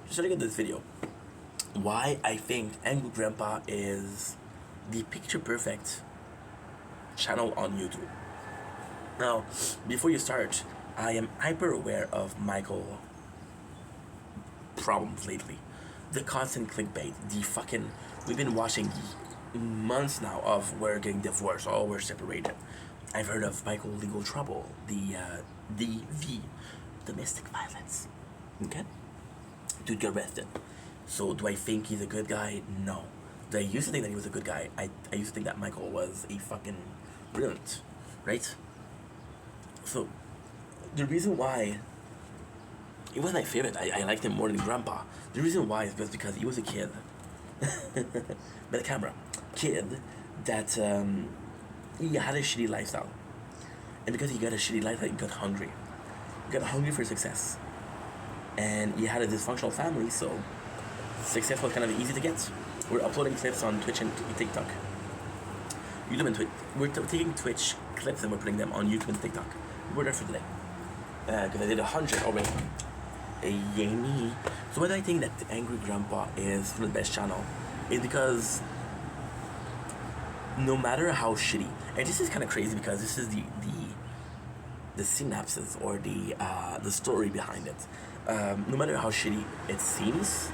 Just starting this video. Why I think Angry Grandpa is the picture perfect channel on YouTube. Now, before you start, I am hyper aware of Michael problems lately. The constant clickbait, the fucking, we've been watching months now of we're getting divorced or we're separated. I've heard of Michael legal trouble, the domestic violence. Okay? Dude got arrested. So do I think he's a good guy? No. Do I used to think that he was a good guy? I used to think that Michael was a fucking brilliant, right? So the reason why he was my favorite, I liked him more than Grandpa. The reason why is because he was a kid. By the camera. Kid that he had a shitty lifestyle. And because he got a shitty lifestyle, he got hungry. He got hungry for success. And he had a dysfunctional family, so success was kind of easy to get. We're uploading clips on Twitch and TikTok. YouTube and Twitch. We're taking Twitch clips and we're putting them on YouTube and TikTok. We're there for today. Because I did 100 already. Yay me. So why do I think that the Angry Grandpa is one of the best channel? Is because no matter how shitty, and this is kind of crazy because this is the synapses or the story behind it. No matter how shitty it seems,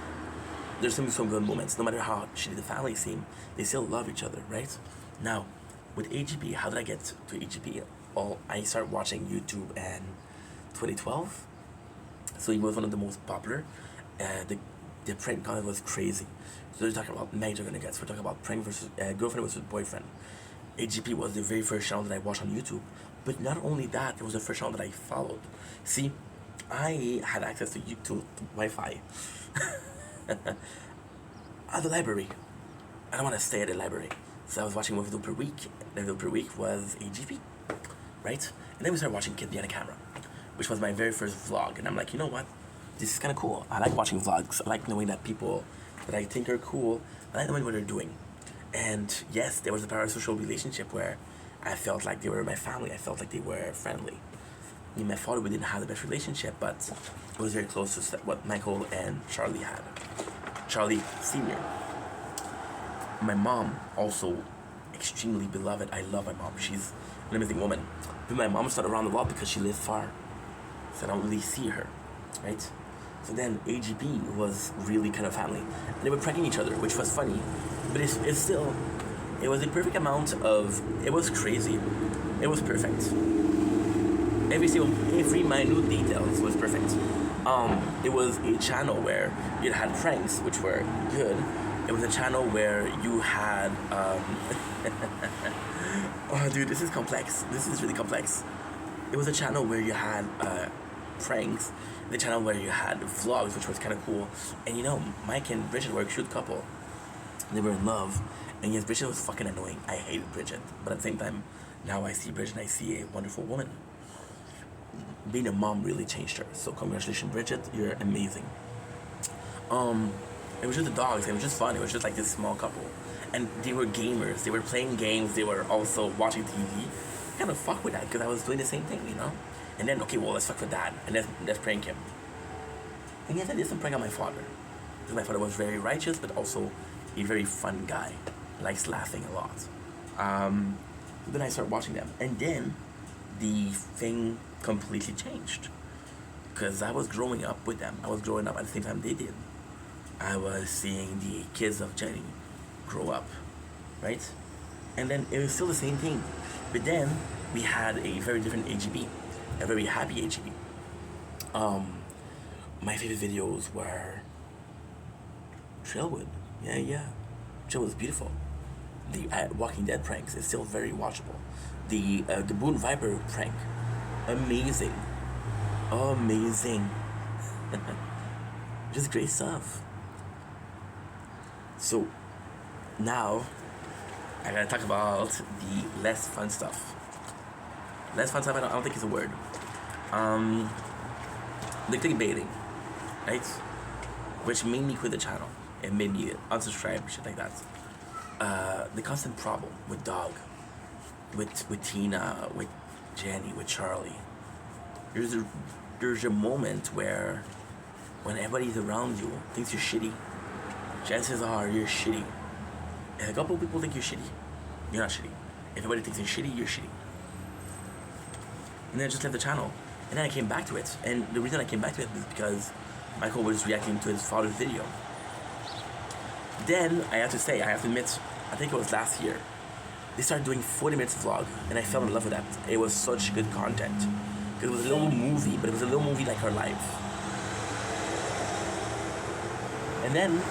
there's some good moments. No matter how shitty the family seem, they still love each other, right? Now, with AGP, how did I get to AGP? Well, I started watching YouTube in 2012. So he was one of the most popular. The prank content was crazy. So they're talking about major gonna get. So we're talking about prank versus girlfriend versus boyfriend. AGP was the very first channel that I watched on YouTube. But not only that, it was the first channel that I followed. See, I had access to YouTube Wi-Fi at the library. I don't want to stay at the library. So I was watching one video per week. The video per week was AGP, right? And then we started watching Kid Behind a Camera, which was my very first vlog. And I'm like, you know what? This is kind of cool. I like watching vlogs. I like knowing that people that I think are cool, I like knowing what they're doing. And yes, there was a parasocial relationship where I felt like they were my family. I felt like they were friendly. Me and my father, we didn't have the best relationship, but it was very close to what Michael and Charlie had. Charlie Sr. My mom, also extremely beloved. I love my mom. She's an amazing woman. But my mom started around the world because she lived far. So I don't really see her, right? So then AGP was really kind of family. And they were pranking each other, which was funny. But it's still, it was a perfect amount of, it was crazy. It was perfect. Every minute details was perfect. It was a channel where you had pranks, which were good. It was a channel where you had, oh dude, this is complex. This is really complex. It was a channel where you had pranks, the channel where you had vlogs, which was kind of cool. And you know, Mike and Bridget were a cute couple. They were in love. And yes, Bridget was fucking annoying. I hated Bridget. But at the same time, now I see Bridget and I see a wonderful woman. Being a mom really changed her. So congratulations, Bridget. You're amazing. It was just the dogs. It was just fun. It was just like this small couple. And they were gamers. They were playing games. They were also watching TV. I kind of fuck with that because I was doing the same thing, you know? And then, okay, well, let's fuck with that. And let's prank him. And yes, I did some prank on my father. Because my father was very righteous, but also a very fun guy. Likes laughing a lot. Then I started watching them. And then the thing completely changed. Because I was growing up with them. I was growing up at the same time they did. I was seeing the kids of Jenny grow up, right? And then it was still the same thing. But then we had a very different AGB, a very happy AGB. My favorite videos were Trailwood. Yeah. Trailwood was beautiful. The Walking Dead pranks is still very watchable. The Boone Viper prank, amazing. Just great stuff. So now I gotta talk about the less fun stuff. Less fun stuff, I don't think it's a word. The clickbaiting, right? Which made me quit the channel. It made me unsubscribe, shit like that. The constant problem with Dog, with Tina, with Jenny, with Charlie. There's a moment where when everybody's around you thinks you're shitty, chances are you're shitty. If a couple of people think you're shitty, you're not shitty. If everybody thinks you're shitty, you're shitty. And then I just left the channel. And then I came back to it. And the reason I came back to it is because Michael was reacting to his father's video. Then, I have to admit, I think it was last year, they started doing 40 minutes vlog, and I fell in love with that. It was such good content. Because it was a little movie, but it was a little movie like our life. And then,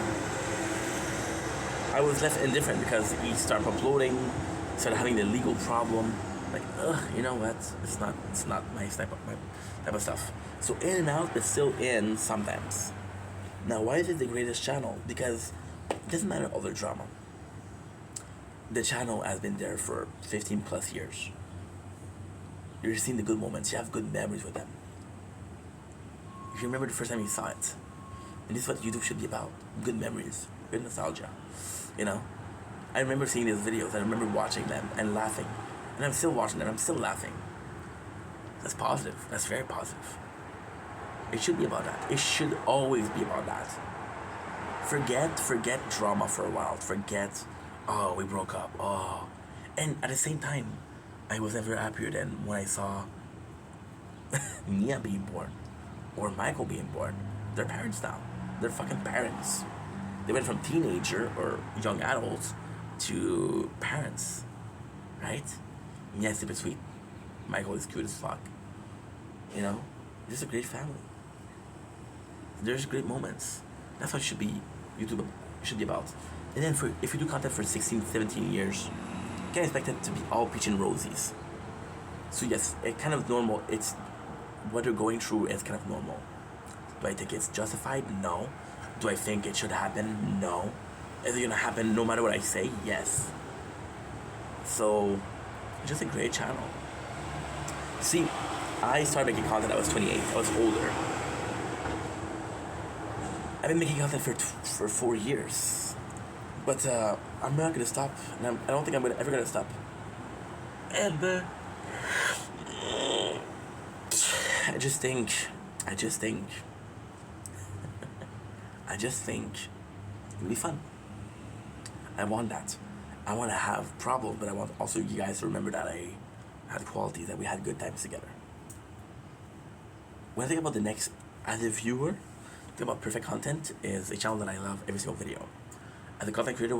I was left indifferent because he started uploading, started having the legal problem. Like, you know what? It's not my type of stuff. So in and out, but still in sometimes. Now, why is it the greatest channel? Because it doesn't matter all the drama. The channel has been there for 15 plus years. You're seeing the good moments. You have good memories with them. You remember the first time you saw it. And this is what YouTube should be about. Good memories. Good nostalgia. You know? I remember seeing these videos. I remember watching them and laughing. And I'm still watching them. I'm still laughing. That's positive. That's very positive. It should be about that. It should always be about that. Forget drama for a while. Forget, oh, we broke up. Oh. And at the same time, I was never happier than when I saw Mia being born. Or Michael being born. They're parents now. They're fucking parents. They went from teenager or young adults to parents. Right? Mia's super sweet. Michael is cute as fuck. You know? Just a great family. There's great moments. That's what YouTube should be about. And then if you do content for 16, 17 years, you can't expect it to be all peach and roses. So yes, it's kind of normal. It's what they're going through is kind of normal. Do I think it's justified? No. Do I think it should happen? No. Is it gonna happen no matter what I say? Yes. So, it's just a great channel. See, I started making content I was 28. I was older. I've been making content for 4 years. But I'm not gonna stop. And I don't think I'm ever gonna stop. And I just think it'll be fun. I want that. I want to have problems, but I want also you guys to remember that I had qualities, that we had good times together. When I think about the next, as a viewer, think about perfect content is a channel that I love every single video. As a content creator,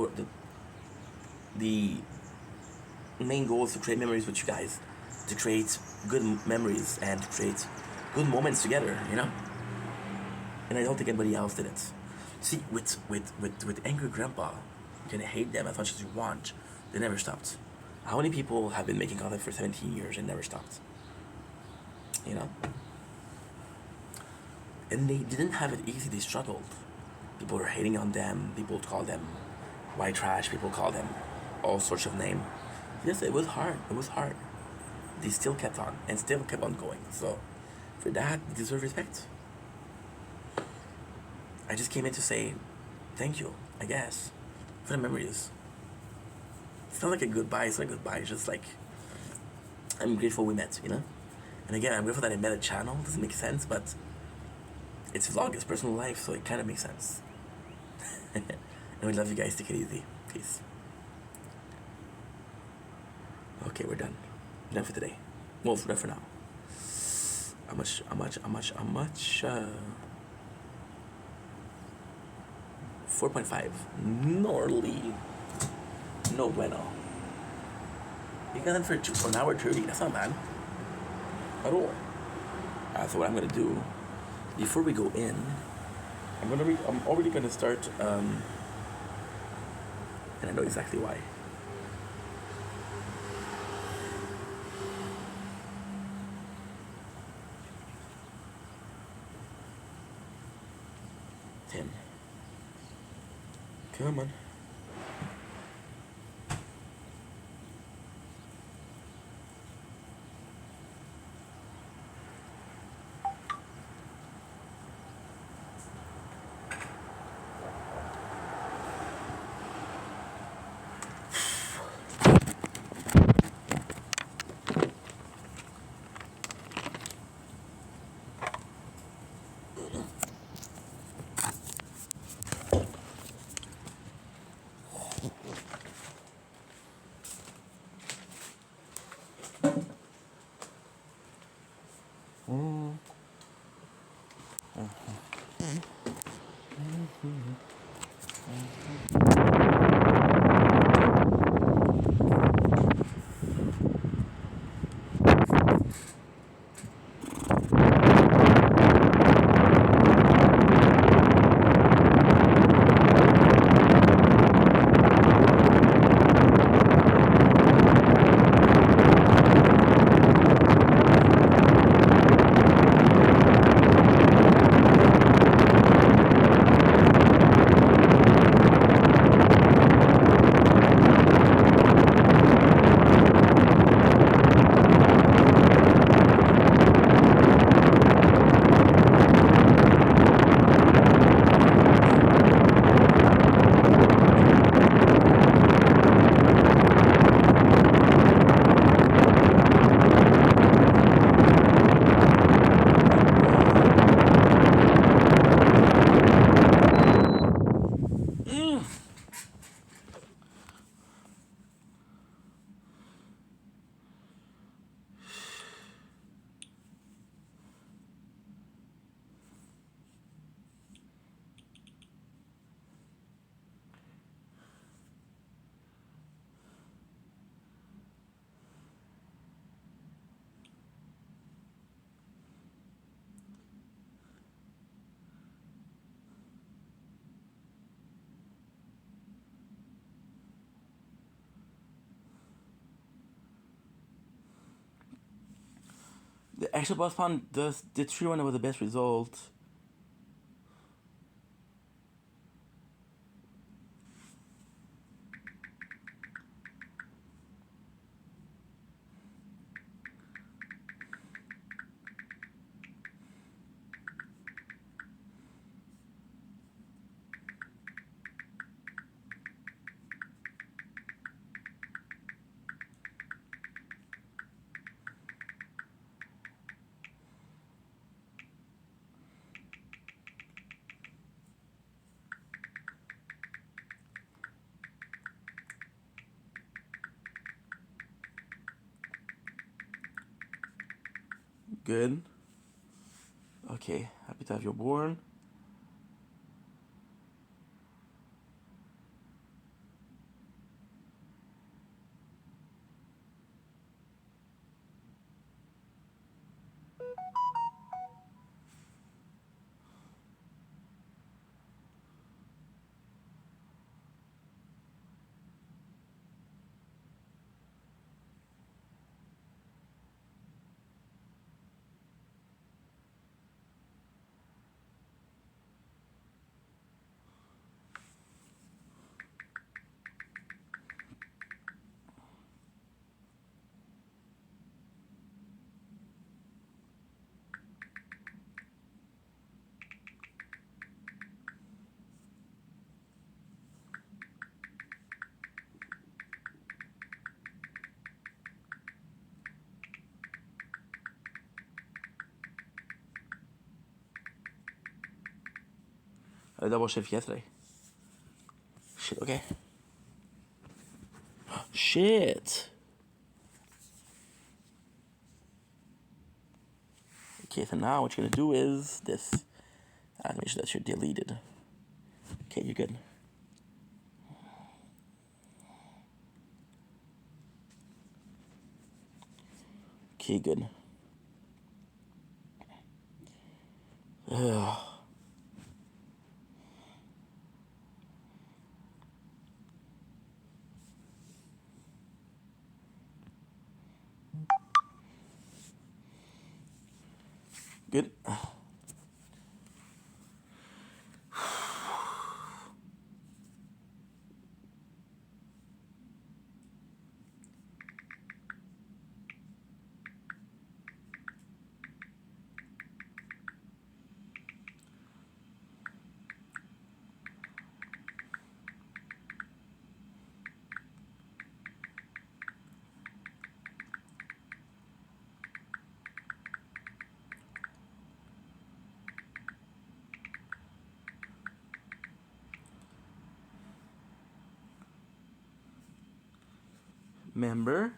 the main goal is to create memories with you guys, to create good memories and to create good moments together, you know? And I don't think anybody else did it. See, with Angry Grandpa, you can hate them as much as you want. They never stopped. How many people have been making content for 17 years and never stopped? You know? And they didn't have it easy, they struggled. People were hating on them, people called them white trash, people called them all sorts of names. Yes, it was hard, They still kept on, and still kept on going. So, for that, they deserve respect. I just came in to say thank you, I guess, for the memories. It's not like a goodbye, it's not a goodbye, it's just like, I'm grateful we met, you know? And again, I'm grateful that I met a channel, doesn't make sense, but it's vlog, it's personal life, so it kind of makes sense. And we love you guys, take it easy, peace. Okay, we're done. We're done for today. Well, we're done for now. How much? 4.5. Gnarly. No bueno. You got them for an hour 30. That's not bad. At all. So what I'm gonna do before we go in, I'm already gonna start, and I know exactly why. Tim, come on. The actual boss pound does the 3-1 with the best result. Good. Okay, happy to have you born. I double shift yesterday. Shit, okay. Shit. Okay, so now what you're gonna do is this. I make sure that you're deleted. Okay, you're good. Okay, good. Ugh. Good. Member.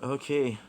Okay.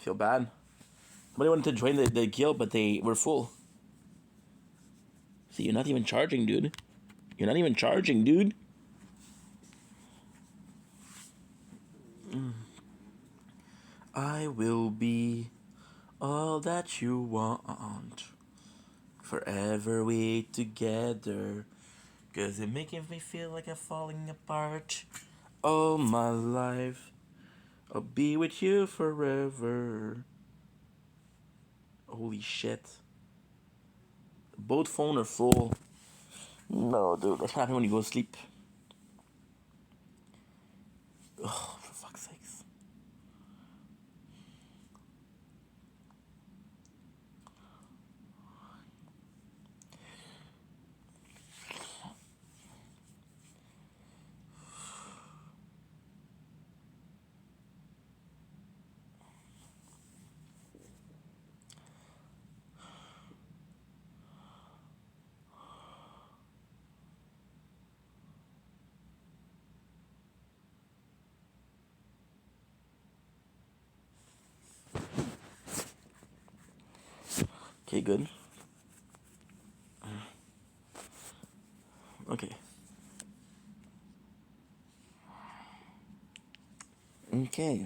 Feel bad. Somebody wanted to join the guild, but they were full. See, you're not even charging, dude. You're not even charging, dude. I will be all that you want. Forever we together. Cause it making me feel like I'm falling apart. All my life. I'll be with you forever. Holy shit. Both phones are full. No, dude, that's happening when you go to sleep. Oh, for fuck's sakes. Okay, good. Okay. Okay.